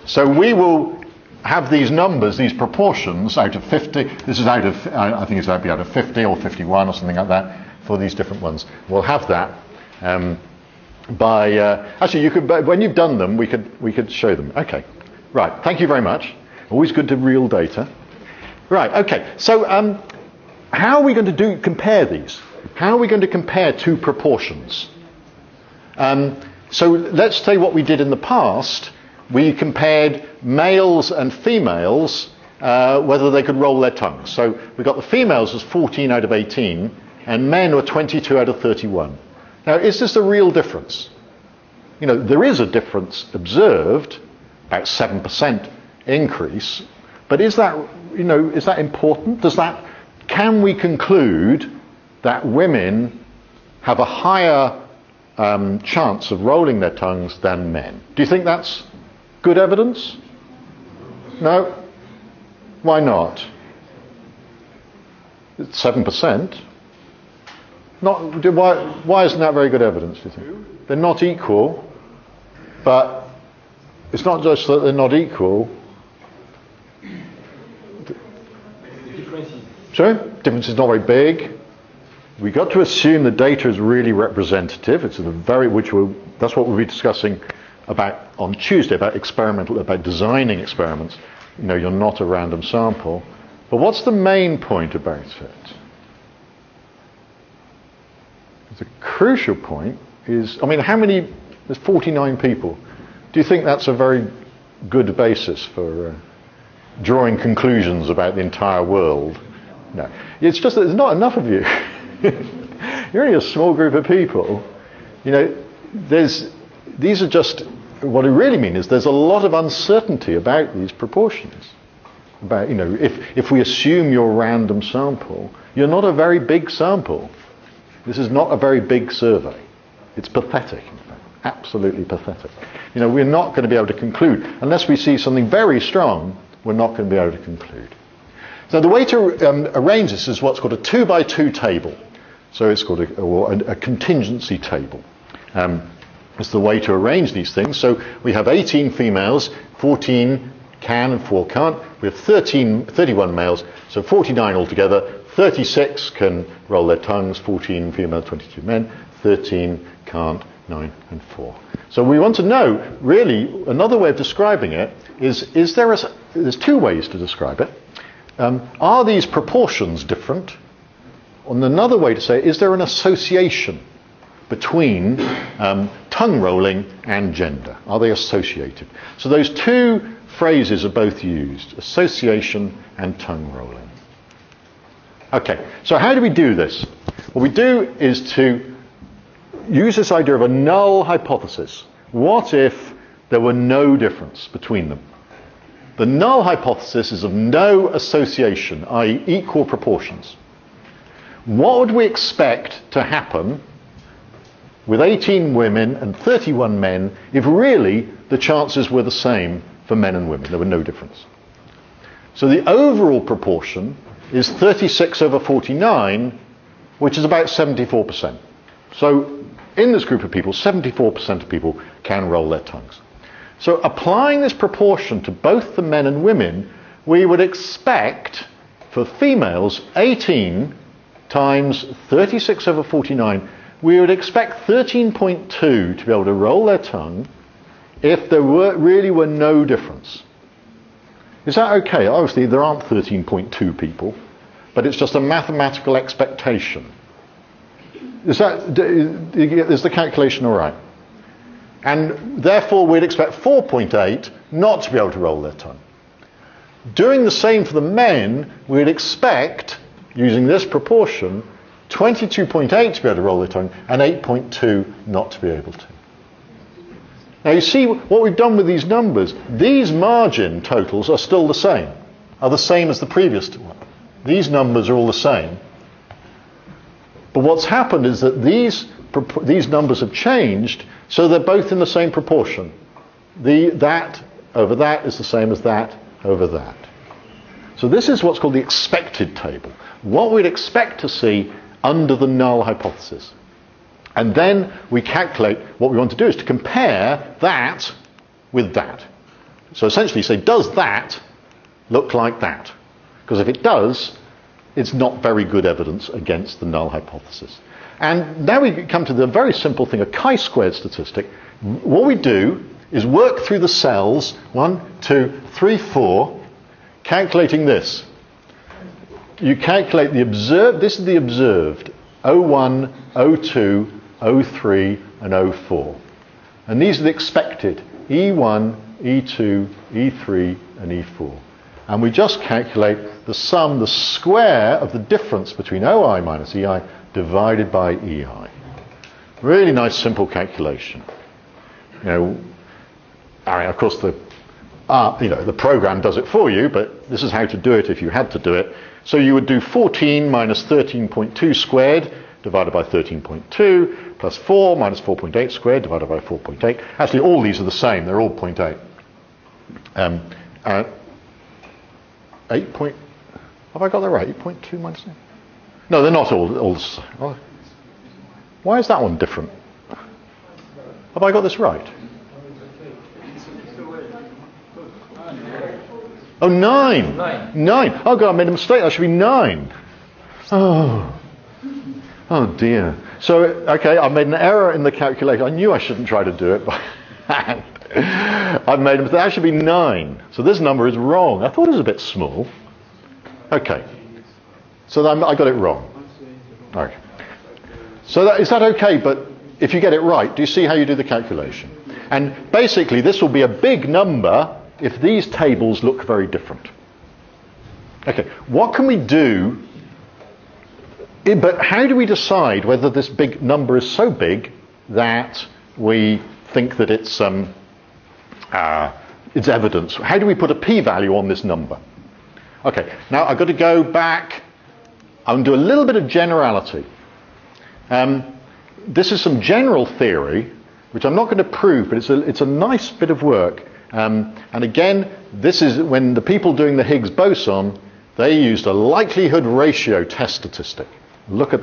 So we will have these numbers, these proportions out of 50. This is out of, I think it's out of 50 or 51 or something like that for these different ones. We'll have that actually, you could, when you've done them, we could show them. Okay, right. Thank you very much. Always good to real data. Right. Okay. So how are we going to compare these? How are we going to compare 2 proportions? So let's say what we did in the past. We compared males and females, whether they could roll their tongues. So we got the females as 14 out of 18, and men were 22 out of 31. Now, is this a real difference? You know, there is a difference observed, about 7% increase, but is that important? Can we conclude that women have a higher chance of rolling their tongues than men? Do you think that's good evidence? No? Why not? It's 7%. Why isn't that very good evidence, do you think? They're not equal, but it's not just that they're not equal. Sorry? Difference is not very big. We got to assume the data is really representative. It's that's what we'll be discussing about on Tuesday, about designing experiments. You know, you're not a random sample. But what's the main point about it? The crucial point is, there's 49 people. Do you think that's a very good basis for drawing conclusions about the entire world? No. It's just that there's not enough of you. You're only a small group of people. You know, these are just, what it really means is there's a lot of uncertainty about these proportions. About, you know, if we assume you're a random sample, you're not a very big sample. This is not a very big survey. It's pathetic, in fact. Absolutely pathetic. You know, we're not going to be able to conclude. Unless we see something very strong, we're not going to be able to conclude. So the way to arrange this is what's called a 2x2 table. So it's called a contingency table. It's the way to arrange these things. So we have 18 females, 14 can and 4 can't. We have 31 males, so 49 altogether. 36 can roll their tongues, 14 females, 22 men, 13 can't, 9 and 4. So we want to know, really, another way of describing it is there's 2 ways to describe it. Are these proportions different? And another way to say it, is there an association between tongue rolling and gender? Are they associated? So those 2 phrases are both used, association and tongue rolling. Okay, so how do we do this? What we do is to use this idea of a null hypothesis. What if there were no difference between them? The null hypothesis is of no association, i.e. equal proportions. What would we expect to happen with 18 women and 31 men if really the chances were the same for men and women? There were no difference. So the overall proportion is 36 over 49, which is about 74%. So in this group of people, 74% of people can roll their tongues. So applying this proportion to both the men and women, we would expect for females 18 times 36 over 49, we would expect 13.2 to be able to roll their tongue if there really were no difference. Is that okay? Obviously there aren't 13.2 people, but it's just a mathematical expectation. Is the calculation all right? And therefore we'd expect 4.8 not to be able to roll their tongue. Doing the same for the men, we'd expect, using this proportion, 22.8 to be able to roll their tongue and 8.2 not to be able to. Now you see what we've done with these numbers. These margin totals are still the same as the previous one. These numbers are all the same. But what's happened is that these numbers have changed, so they're both in the same proportion. That over that is the same as that over that. So this is what's called the expected table. What we'd expect to see under the null hypothesis. And then we calculate, what we want to do is to compare that with that. So essentially say, does that look like that? Because if it does, it's not very good evidence against the null hypothesis. And now we come to the very simple thing, a chi-squared statistic. What we do is work through the cells, 1, 2, 3, 4, calculating this. You calculate the observed, this is the observed, O1, O2, O3, and O4. And these are the expected, E1, E2, E3, and E4. And we just calculate the sum, the square of the difference between OI minus EI divided by EI. Really nice, simple calculation. I mean, of course, the program does it for you, but this is how to do it if you had to do it. So you would do 14 minus 13.2 squared divided by 13.2 plus 4 minus 4.8 squared divided by 4.8. Actually, all these are the same. They're all 0.8. 8 point... Have I got that right? 8.2 minus... No, they're not all the same. Why is that one different? Have I got this right? Oh, 9. 9. Oh, God, I made a mistake. That should be 9. Oh, dear. So, okay, I made an error in the calculation. I knew I shouldn't try to do it by hand. I've made a mistake. That should be 9. So this number is wrong. I thought it was a bit small. Okay. So I got it wrong. Okay. So is that okay? But if you get it right, do you see how you do the calculation? And basically, this will be a big number if these tables look very different. Okay, what can we do? But how do we decide whether this big number is so big that we think that it's evidence? How do we put a p-value on this number? Okay, now I've got to go back. I'm going to do a little bit of generality. This is some general theory, which I'm not going to prove, but it's a nice bit of work. And again, this is when the people doing the Higgs boson, they used a likelihood ratio test statistic.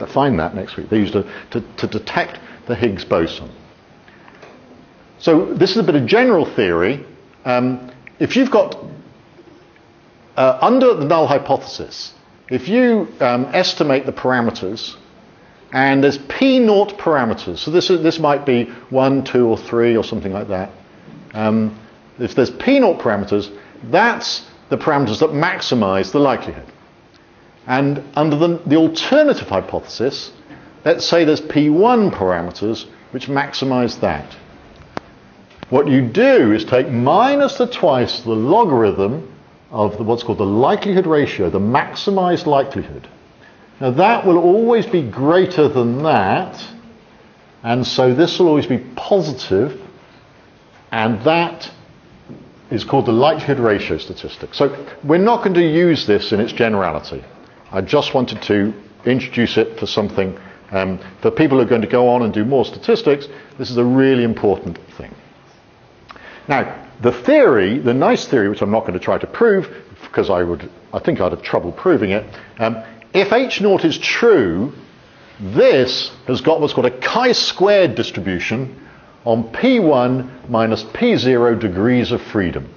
Find that next week. They used it to detect the Higgs boson. So this is a bit of general theory. If you've got, under the null hypothesis, if you estimate the parameters, and there's p0 parameters, so this might be 1, 2, or 3, or something like that. If there's p0 parameters, that's the parameters that maximize the likelihood. And under the alternative hypothesis, let's say there's p1 parameters which maximize that. What you do is take minus twice the logarithm of what's called the likelihood ratio, the maximized likelihood. Now that will always be greater than that, and so this will always be positive, and that is called the likelihood ratio statistic. So we're not going to use this in its generality. I just wanted to introduce it for something. For people who are going to go on and do more statistics, this is a really important thing. Now, the theory, the nice theory, which I'm not going to try to prove, because I think I'd have trouble proving it, if H0 is true, this has got what's called a chi-squared distribution on P1 minus P0 degrees of freedom.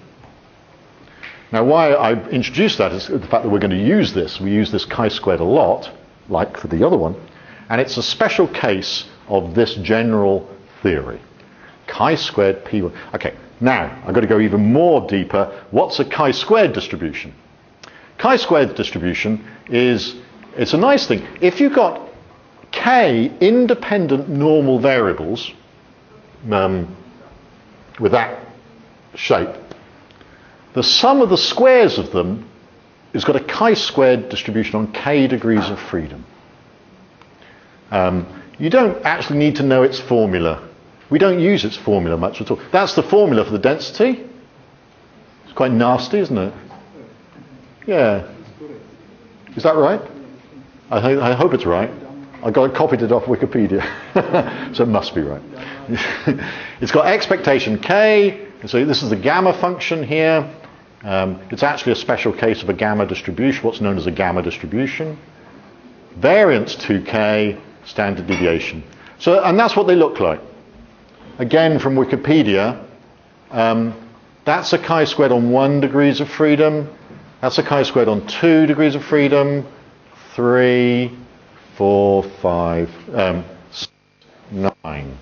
Now, why I introduced that is the fact that we're going to use this. We use this chi-squared a lot, like for the other one, and it's a special case of this general theory. Chi-squared P1. Okay, now, I've got to go even more deeper. What's a chi-squared distribution? Chi-squared distribution is, it's a nice thing. If you've got k independent normal variables with that shape, the sum of the squares of them has got a chi-squared distribution on k degrees of freedom. You don't actually need to know its formula. We don't use its formula much at all. That's the formula for the density. It's quite nasty, isn't it? Yeah. Is that right? I hope it's right. I copied it off Wikipedia, so it must be right. It's got expectation k, so this is the gamma function here. It's actually a special case of a gamma distribution, what's known as a gamma distribution. Variance 2k, standard deviation. So, and that's what they look like. Again, from Wikipedia, that's a chi-squared on 1 degrees of freedom. That's a chi-squared on 2 degrees of freedom. 3, 4, 5, 6, 9.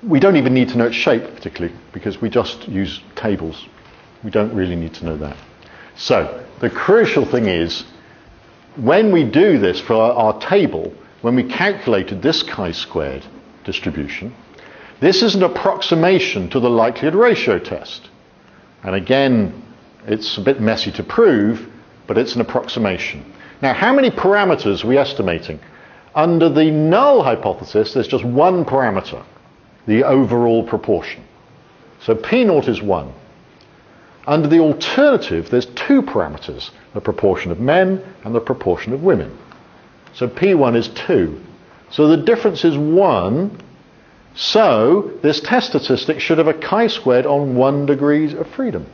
We don't even need to know its shape particularly, because we just use tables. We don't really need to know that. So, the crucial thing is, when we do this for our table, when we calculated this chi-squared distribution, this is an approximation to the likelihood ratio test. And again, it's a bit messy to prove, but it's an approximation. Now, how many parameters are we estimating? Under the null hypothesis, there's just one parameter, the overall proportion. So P0 is 1. Under the alternative, there's 2 parameters, the proportion of men and the proportion of women. So P1 is 2. So the difference is 1. So this test statistic should have a chi-squared on 1 degree of freedom.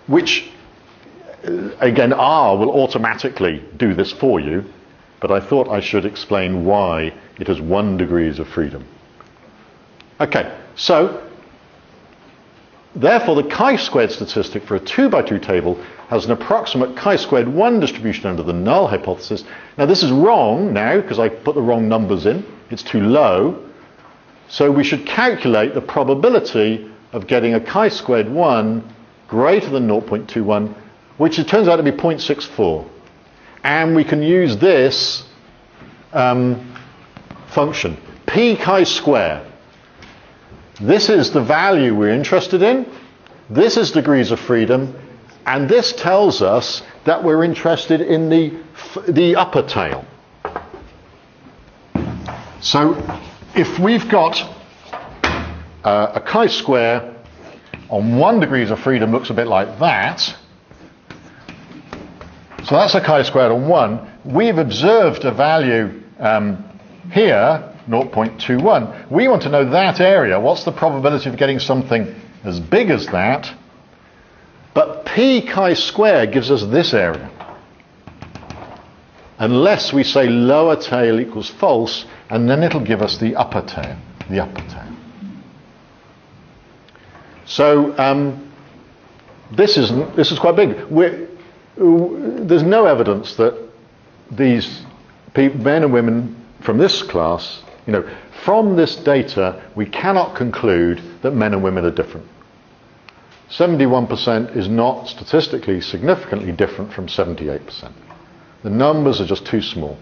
Which, again, R will automatically do this for you, but I thought I should explain why it has 1 degree of freedom. Okay, so therefore the chi-squared statistic for a 2 by 2 table has an approximate chi-squared 1 distribution under the null hypothesis. Now this is wrong now because I put the wrong numbers in. It's too low. So we should calculate the probability of getting a chi-squared 1 greater than 0.21, which it turns out to be 0.64. And we can use this function, p chi-square. This is the value we're interested in. This is degrees of freedom. And this tells us that we're interested in the upper tail. So if we've got a chi-square on 1 degree of freedom looks a bit like that. So that's a chi-squared on 1. We've observed a value here, 0.21. We want to know that area. What's the probability of getting something as big as that? But p chi-square gives us this area. Unless we say lower tail equals false, and then it'll give us the upper tail. The upper tail. So this is quite big. There's no evidence that these men and women from this class, from this data, we cannot conclude that men and women are different. 71% is not statistically significantly different from 78%. The numbers are just too small.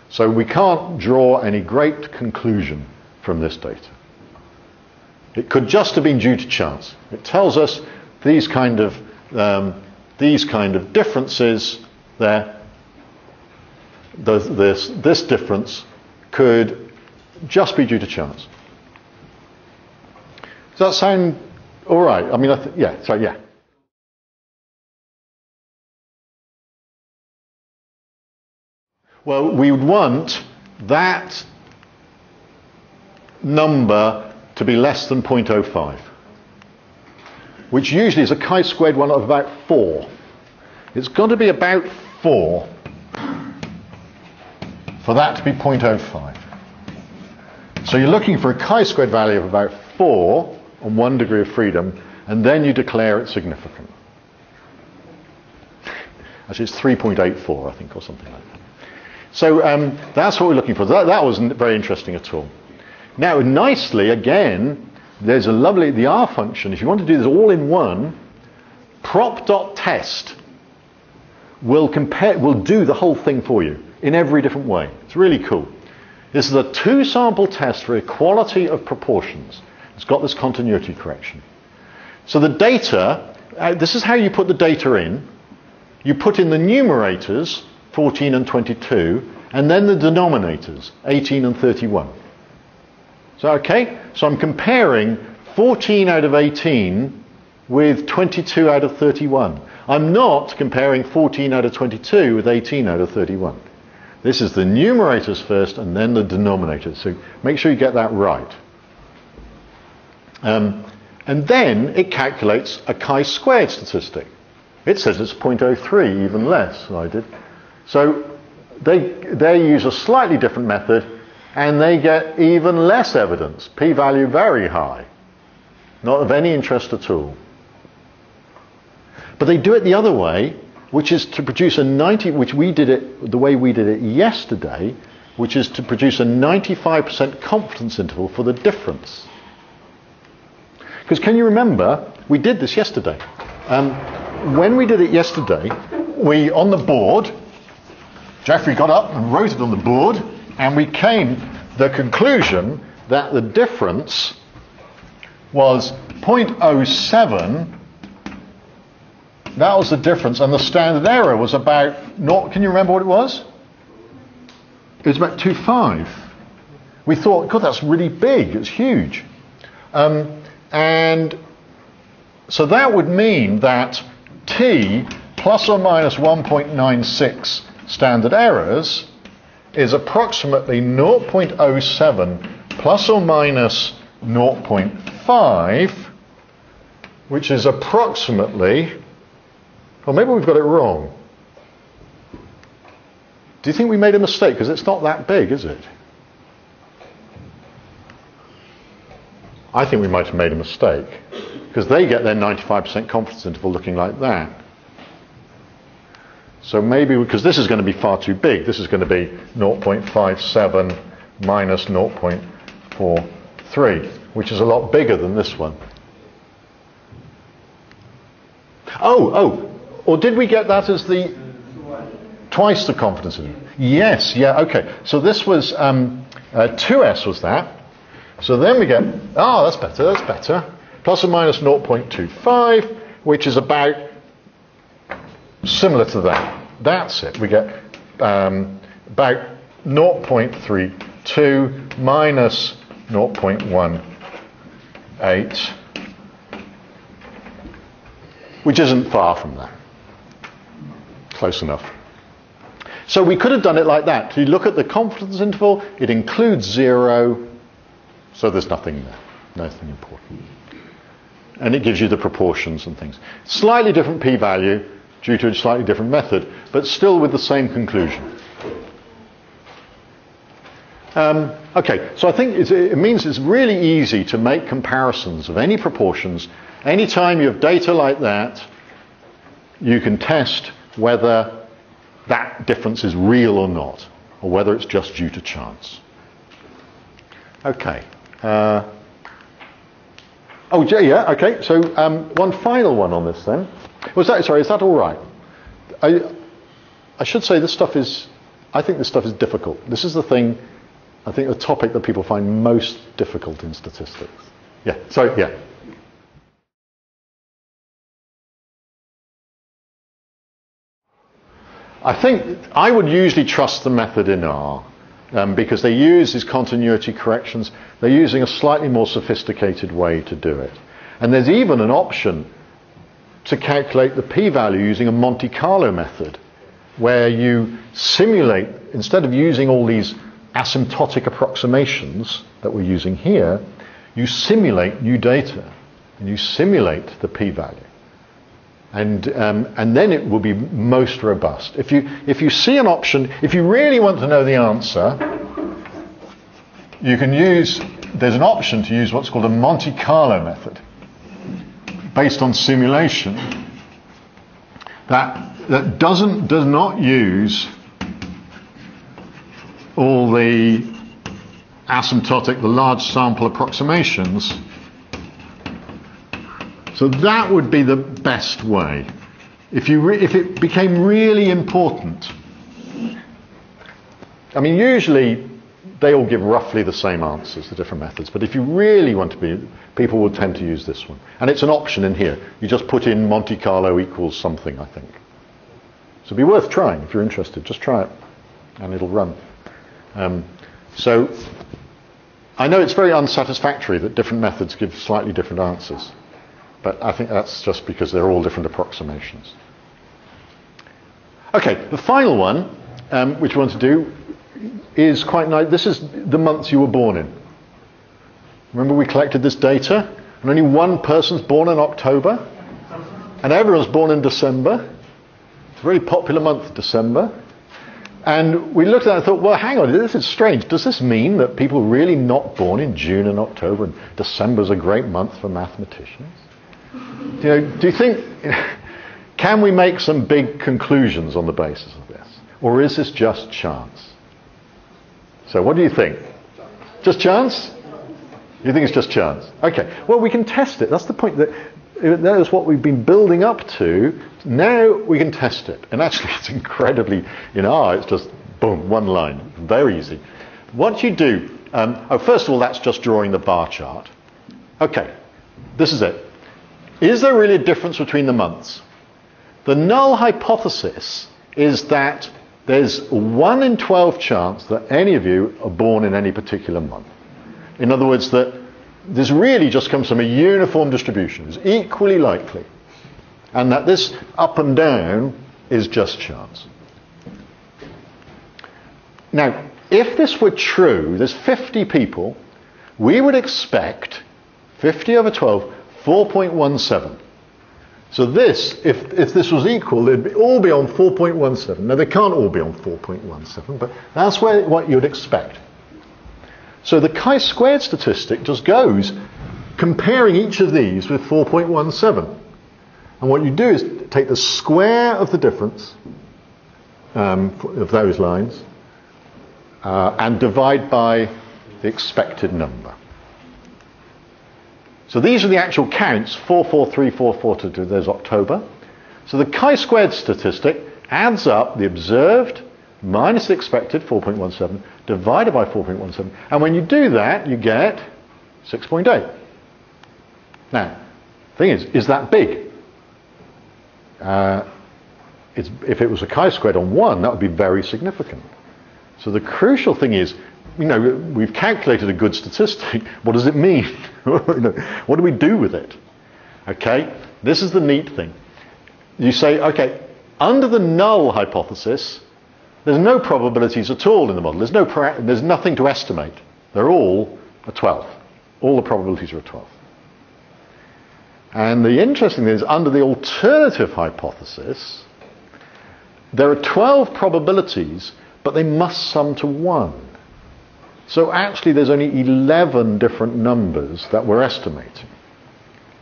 So we can't draw any great conclusion from this data. It could just have been due to chance. It tells us these kind of differences there. This difference could just be due to chance. Does that sound all right? I mean, yeah. Well, we would want that number to be less than 0.05, which usually is a chi-squared one of about 4. It's got to be about 4. for that to be 0.05. So you're looking for a chi-squared value of about 4 on 1 degree of freedom, and then you declare it significant. Actually, it's 3.84, I think, or something like that. So that's what we're looking for. That wasn't very interesting at all. Now, nicely, again, there's the R function. If you want to do this all in one, prop.test will do the whole thing for you in every different way. It's really cool. This is a 2-sample test for equality of proportions. It's got this continuity correction. So the data, this is how you put the data in. You put in the numerators, 14 and 22, and then the denominators, 18 and 31. So, okay? So I'm comparing 14 out of 18 with 22 out of 31. I'm not comparing 14 out of 22 with 18 out of 31. This is the numerators first and then the denominators. So make sure you get that right. And then it calculates a chi-squared statistic. It says it's 0.03, even less than I did. So they use a slightly different method, and they get even less evidence. P-value very high. Not of any interest at all. But they do it the other way, which is to produce a 90, which we did it the way we did it yesterday, which is to produce a 95% confidence interval for the difference. Because can you remember, we did this yesterday. When we did it yesterday, on the board, Geoffrey got up and wrote it on the board, and we came to the conclusion that the difference was 0.07. That was the difference, and the standard error was about, can you remember what it was? It was about 2.5. We thought, God, that's really big, it's huge. And so that would mean that T plus or minus 1.96 standard errors is approximately 0.07 plus or minus 0.5, which is approximately, well, maybe we've got it wrong. Do you think we made a mistake? Because it's not that big, is it? I think we might have made a mistake, because they get their 95% confidence interval looking like that. So maybe, because this is going to be far too big, this is going to be 0.57 minus 0.43, which is a lot bigger than this one. Or did we get that as the twice the confidence interval? Yes, yeah, okay. So this was 2s was that. So then we get, that's better. Plus or minus 0.25, which is about similar to that. That's it. We get about 0.32 minus 0.18, which isn't far from that. Close enough. So we could have done it like that. You look at the confidence interval, it includes 0, so there's nothing there, nothing important. And it gives you the proportions and things. Slightly different p-value due to a slightly different method, but still with the same conclusion. Okay, so I think it means it's really easy to make comparisons of any proportions. Anytime you have data like that, you can test whether that difference is real or not, or whether it's just due to chance. Okay. Okay, so one final one on this then. Is that all right? I should say I think this stuff is difficult. This is the topic that people find most difficult in statistics. Yeah, sorry, yeah. I think I would usually trust the method in R. Because they use these continuity corrections, they're using a slightly more sophisticated way to do it. And there's even an option to calculate the p-value using a Monte Carlo method, where you simulate, instead of using all these asymptotic approximations that we're using here, you simulate new data, and you simulate the p-value. And then it will be most robust. If you see an option, if you really want to know the answer, you can use, there's an option to use what's called a Monte Carlo method, based on simulation, that does not use all the asymptotic, the large sample approximations. So that would be the best way. If it became really important, I mean, usually they all give roughly the same answers, the different methods. But if you really want to be, people will tend to use this one. And it's an option in here. You just put in Monte Carlo equals something, I think. So it'd be worth trying if you're interested. Just try it, and it'll run. So I know it's very unsatisfactory that different methods give slightly different answers. But I think that's just because they're all different approximations. Okay, the final one, which we want to do, is quite nice. This is the months you were born in. Remember we collected this data, and only one person's born in October, and everyone's born in December. It's a very popular month, December. And we looked at it and thought, well, hang on, this is strange. Does this mean that people are really not born in June and October, and December's a great month for mathematicians? Do you think, can we make some big conclusions on the basis of this? Or is this just chance? So what do you think? Just chance? You think it's just chance? Okay, well, we can test it. That's the point. That is what we've been building up to. Now we can test it. And actually, it's incredibly, it's just, boom, one line. Very easy. What you do, first of all, that's just drawing the bar chart. Okay, this is it. Is there really a difference between the months? The null hypothesis is that there's a 1 in 12 chance that any of you are born in any particular month. In other words, that this really just comes from a uniform distribution. It's equally likely. And that this up and down is just chance. Now, if this were true, there's 50 people, we would expect 50 over 12, 4.17. So this, if this was equal, they'd all be on 4.17. Now, they can't all be on 4.17, but that's what you'd expect. So the chi-squared statistic just goes comparing each of these with 4.17. And what you do is take the square of the difference of those lines and divide by the expected number. So these are the actual counts, 44344 there's October. So the chi-squared statistic adds up the observed minus the expected, 4.17, divided by 4.17. And when you do that, you get 6.8. Now, the thing is that big? If it was a chi-squared on 1, that would be very significant. So the crucial thing is, we've calculated a good statistic. What does it mean? What do we do with it? Okay, this is the neat thing. You say, okay, under the null hypothesis, there's no probabilities at all in the model. There's nothing to estimate. They're all a 12th. All the probabilities are a 12th. And the interesting thing is, under the alternative hypothesis, there are 12 probabilities, but they must sum to 1. So actually there's only 11 different numbers that we're estimating.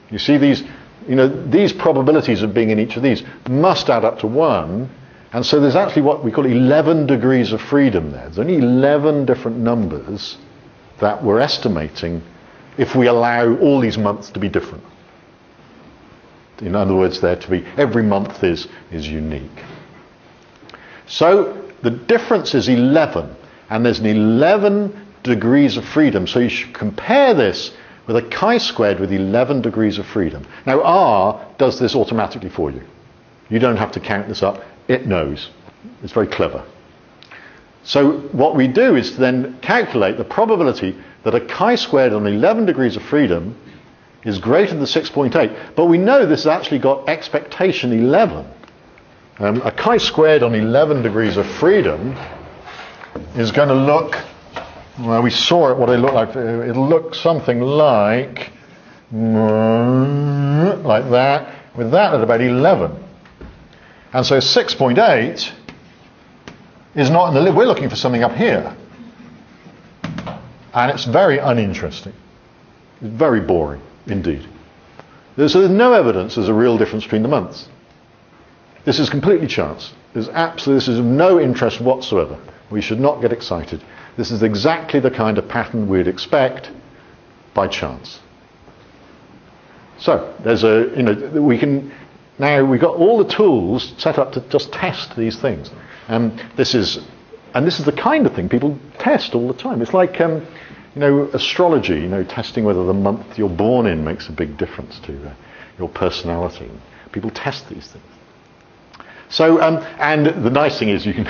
You see these probabilities of being in each of these must add up to 1, and so there's actually what we call 11 degrees of freedom there. There's only 11 different numbers that we're estimating if we allow all these months to be different. In other words, every month is unique. So the difference is 11. And there's an 11 degrees of freedom. So you should compare this with a chi-squared with 11 degrees of freedom. Now, R does this automatically for you. You don't have to count this up. It knows. It's very clever. So what we do is then calculate the probability that a chi-squared on 11 degrees of freedom is greater than 6.8. But we know this has actually got expectation 11. A chi-squared on 11 degrees of freedom is going to look, well, we saw it, what it looked like. It'll look something like that. with that at about 11. And so 6.8 is not in the we're looking for something up here. And it's very uninteresting. It's very boring indeed. There's no evidence there's a real difference between the months. This is completely chance. This is of no interest whatsoever. We should not get excited. This is exactly the kind of pattern we'd expect by chance. So there's we've got all the tools set up to just test these things. This is the kind of thing people test all the time. It's like astrology, testing whether the month you're born in makes a big difference to your personality. People test these things. So, and the nice thing is you can,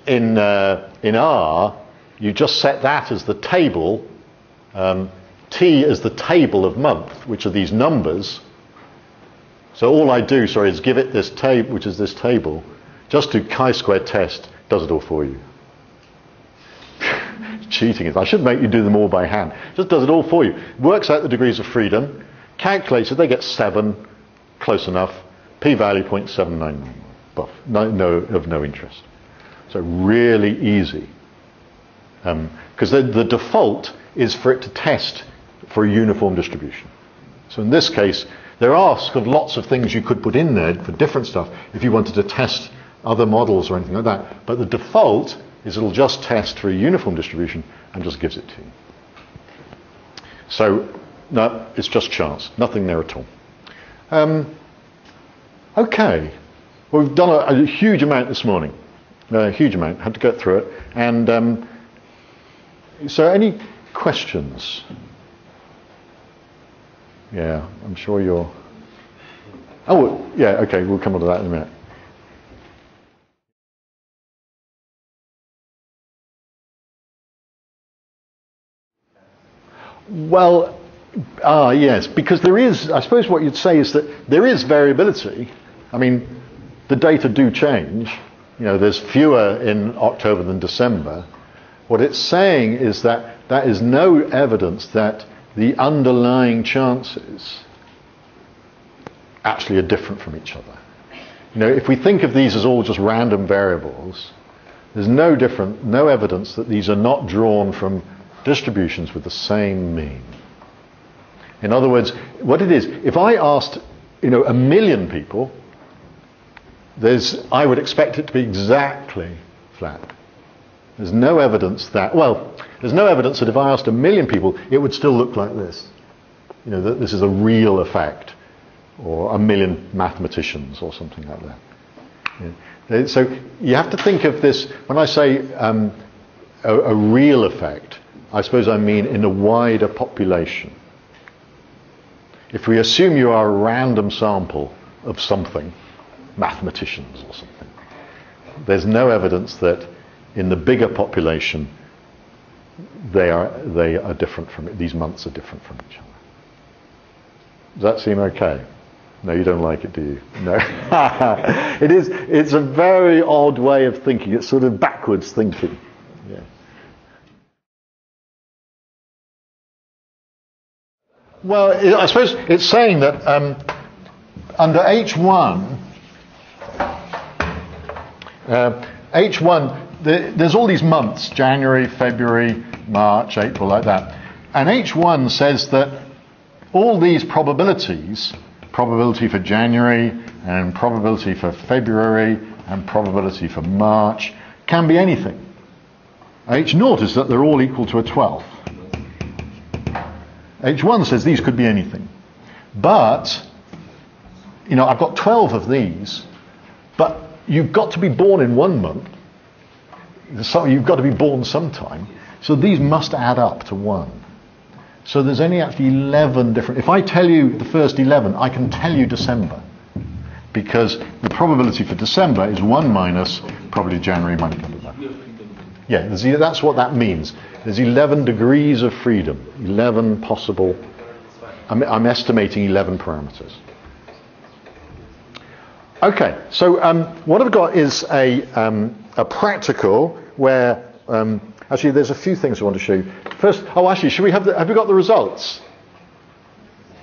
in R, you just set that as the table, T as the table of month, which are these numbers. So all I do, is give it this table, which is this table, just do chi-square test, does it all for you. Cheating. I should make you do them all by hand. Just does it all for you. Works out the degrees of freedom. Calculated, they get 7, close enough. P-value 0.799. Of no interest. So really easy. Because the default is for it to test for a uniform distribution. So in this case, there are lots of things you could put in there for different stuff if you wanted to test other models or anything like that. But the default is it'll just test for a uniform distribution and just gives it to you. So, no, it's just chance. Nothing there at all. Okay. Well, we've done a huge amount this morning. A huge amount. Had to go through it. And so any questions? Yeah, I'm sure you're... Oh, yeah, okay, we'll come on to that in a minute. Well, yes, because there is, I suppose what you'd say is that there is variability. I mean, the data do change. There's fewer in October than December. What it's saying is that that is no evidence that the underlying chances actually are different from each other. If we think of these as all just random variables, there's no evidence that these are not drawn from distributions with the same mean. In other words, what it is, if I asked, 1 million people, I would expect it to be exactly flat. There's no evidence that if I asked 1 million people, it would still look like this. That this is a real effect, or 1 million mathematicians, or something like that. Yeah. So you have to think of this, when I say a real effect, I suppose I mean in a wider population. If we assume you are a random sample of something, mathematicians or something, there's no evidence that in the bigger population they are different from it. These months are different from each other. Does that seem okay? No, you don't like it, do you? No. It's a very odd way of thinking. It's sort of backwards thinking. Yeah. Well, I suppose it's saying that under H1, there's all these months, January, February, March, April, like that. And H1 says that all these probabilities, probability for January, and probability for February, and probability for March, can be anything. H0 is that they're all equal to a 12th. H1 says these could be anything. But, I've got 12 of these, but you've got to be born in one month. So you've got to be born sometime. So these must add up to 1. So there's only actually 11 different... If I tell you the first 11, I can tell you December. Because the probability for December is 1 minus probably January minus... Yeah, that's what that means. There's 11 degrees of freedom, 11 possible... I'm estimating 11 parameters. Okay, so what I've got is a practical where... actually, there's a few things I want to show you. First, have we got the results?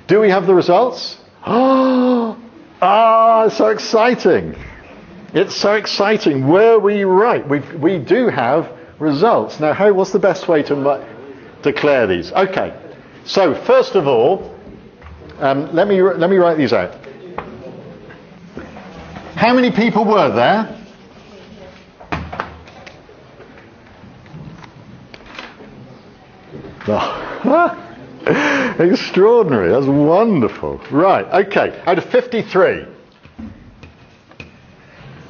Do we have the results? Ah, so exciting. It's so exciting. Were we right? We do have results. Now, what's the best way to declare these? Okay. So, first of all, let me write these out. How many people were there? Oh. Extraordinary. That's wonderful. Right. Okay. Out of 53.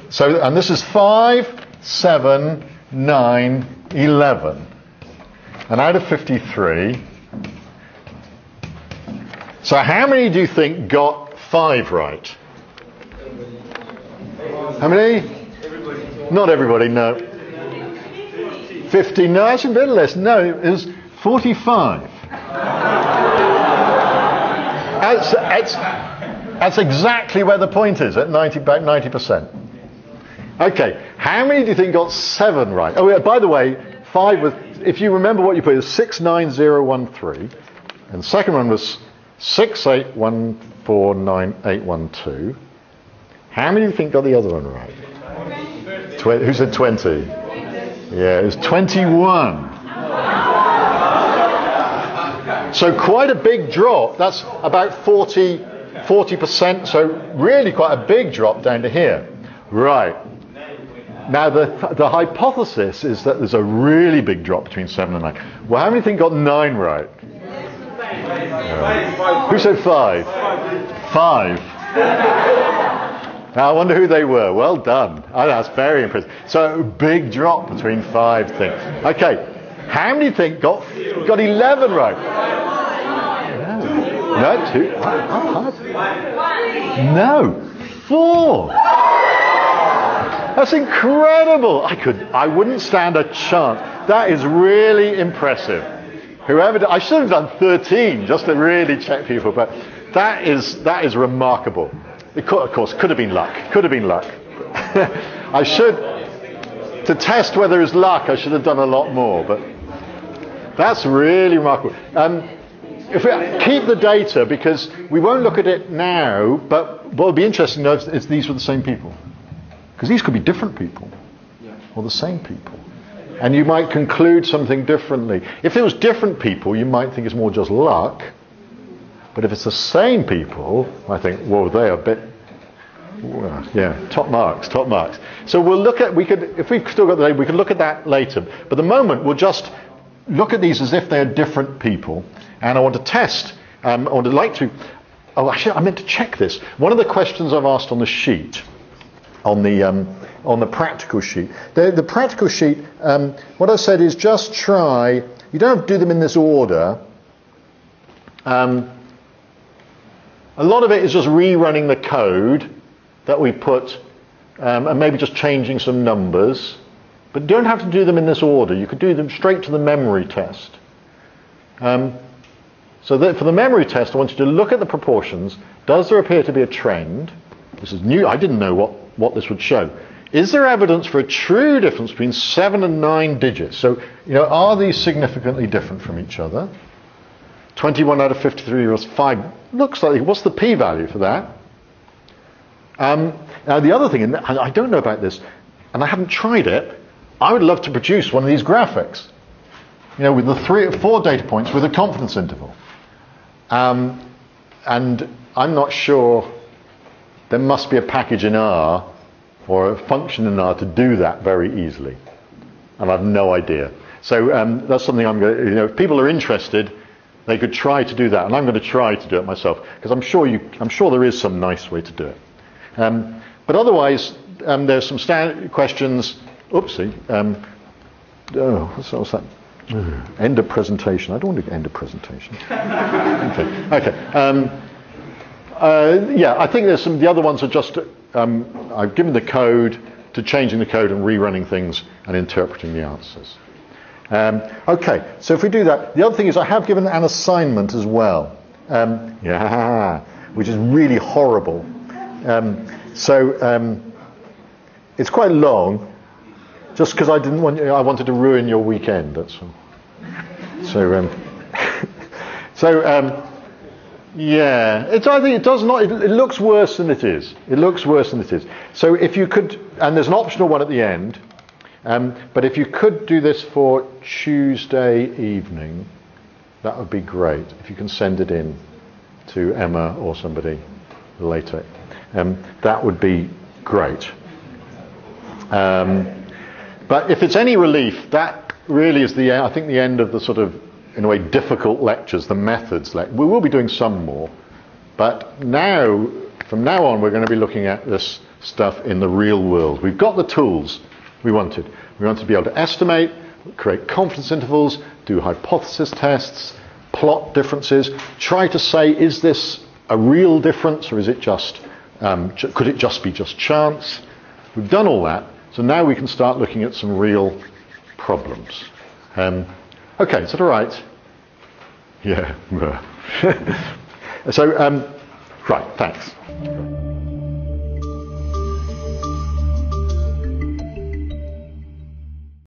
So, and this is 5, 7, 9, 11. And out of 53. So how many do you think got 5 right? How many? Everybody. Not everybody, no. 50. No, actually a bit less. No, it was 45. That's exactly where the point is, at about 90%. Okay, how many do you think got 7 right? Oh, yeah, by the way, 5 was, if you remember what you put, it was 69013, and the second one was 68149,812. How many do you think got the other one right? Who said 20? Yeah, it was 21. So quite a big drop. That's about 40%. So really quite a big drop down to here. Right. Now the hypothesis is that there's a really big drop between 7 and 9. Well, how many think got 9 right? Who said 5? 5. Now I wonder who they were. Well done. Oh, that's very impressive. So a big drop between 5 things. Okay. How many think got 11 right? No, 2. No, 4. That's incredible. I wouldn't stand a chance. That is really impressive. I should have done 13 just to really check people, but that is remarkable. It could, of course, could have been luck. To test whether it's luck, I should have done a lot more, but that's really remarkable. If we keep the data, because we won't look at it now, but what would be interesting to know is these were the same people. Because these could be different people, or the same people. And you might conclude something differently. If it was different people, you might think it's more just luck. But if it's the same people, I think, well, they're a bit, top marks. So we'll look at, if we've still got the data, we can look at that later. But at the moment, we'll just look at these as if they're different people. And I want to test, I meant to check this. One of the questions I've asked on the sheet, on the practical sheet. The practical sheet, what I said is just try, you don't have to do them in this order. A lot of it is just rerunning the code that we put, and maybe just changing some numbers. But you don't have to do them in this order. You could do them straight to the memory test. So that for the memory test, I want you to look at the proportions. Does there appear to be a trend? This is new. I didn't know what this would show. Is there evidence for a true difference between 7 and 9 digits? So, are these significantly different from each other? 21 out of 53 was 5. Looks like, what's the p-value for that? Now, the other thing, and I don't know about this, and I haven't tried it, I would love to produce one of these graphics, with the 3 or 4 data points with a confidence interval. And I'm not sure, there must be a package in R or a function in R to do that very easily. And I have no idea. So that's something I'm going to, if people are interested, they could try to do that. And I'm going to try to do it myself, because I'm sure there is some nice way to do it. But otherwise, there's some standard questions. Oopsie. What's that? End of presentation. I don't want to end of presentation. Okay. I think there's the other ones are just, I've given the code to changing the code and rerunning things and interpreting the answers. Okay, so if we do that, the other thing is I have given an assignment as well. Which is really horrible. It's quite long, just because I wanted to ruin your weekend, that's all. Yeah, I think it does not. It looks worse than it is. It looks worse than it is. So if you could, and there's an optional one at the end, but if you could do this for Tuesday evening, that would be great. If you can send it in to Emma or somebody later, that would be great. But if it's any relief, that really is I think the end of the sort of, in a way, difficult lectures, the methods. We will be doing some more, but now, from now on, we're going to be looking at this stuff in the real world. We've got the tools we wanted. We wanted to be able to estimate, create confidence intervals, do hypothesis tests, plot differences, try to say, is this a real difference, or is it just, could it just be just chance? We've done all that, so now we can start looking at some real problems. Okay, is that all right? Yeah. So, right, thanks.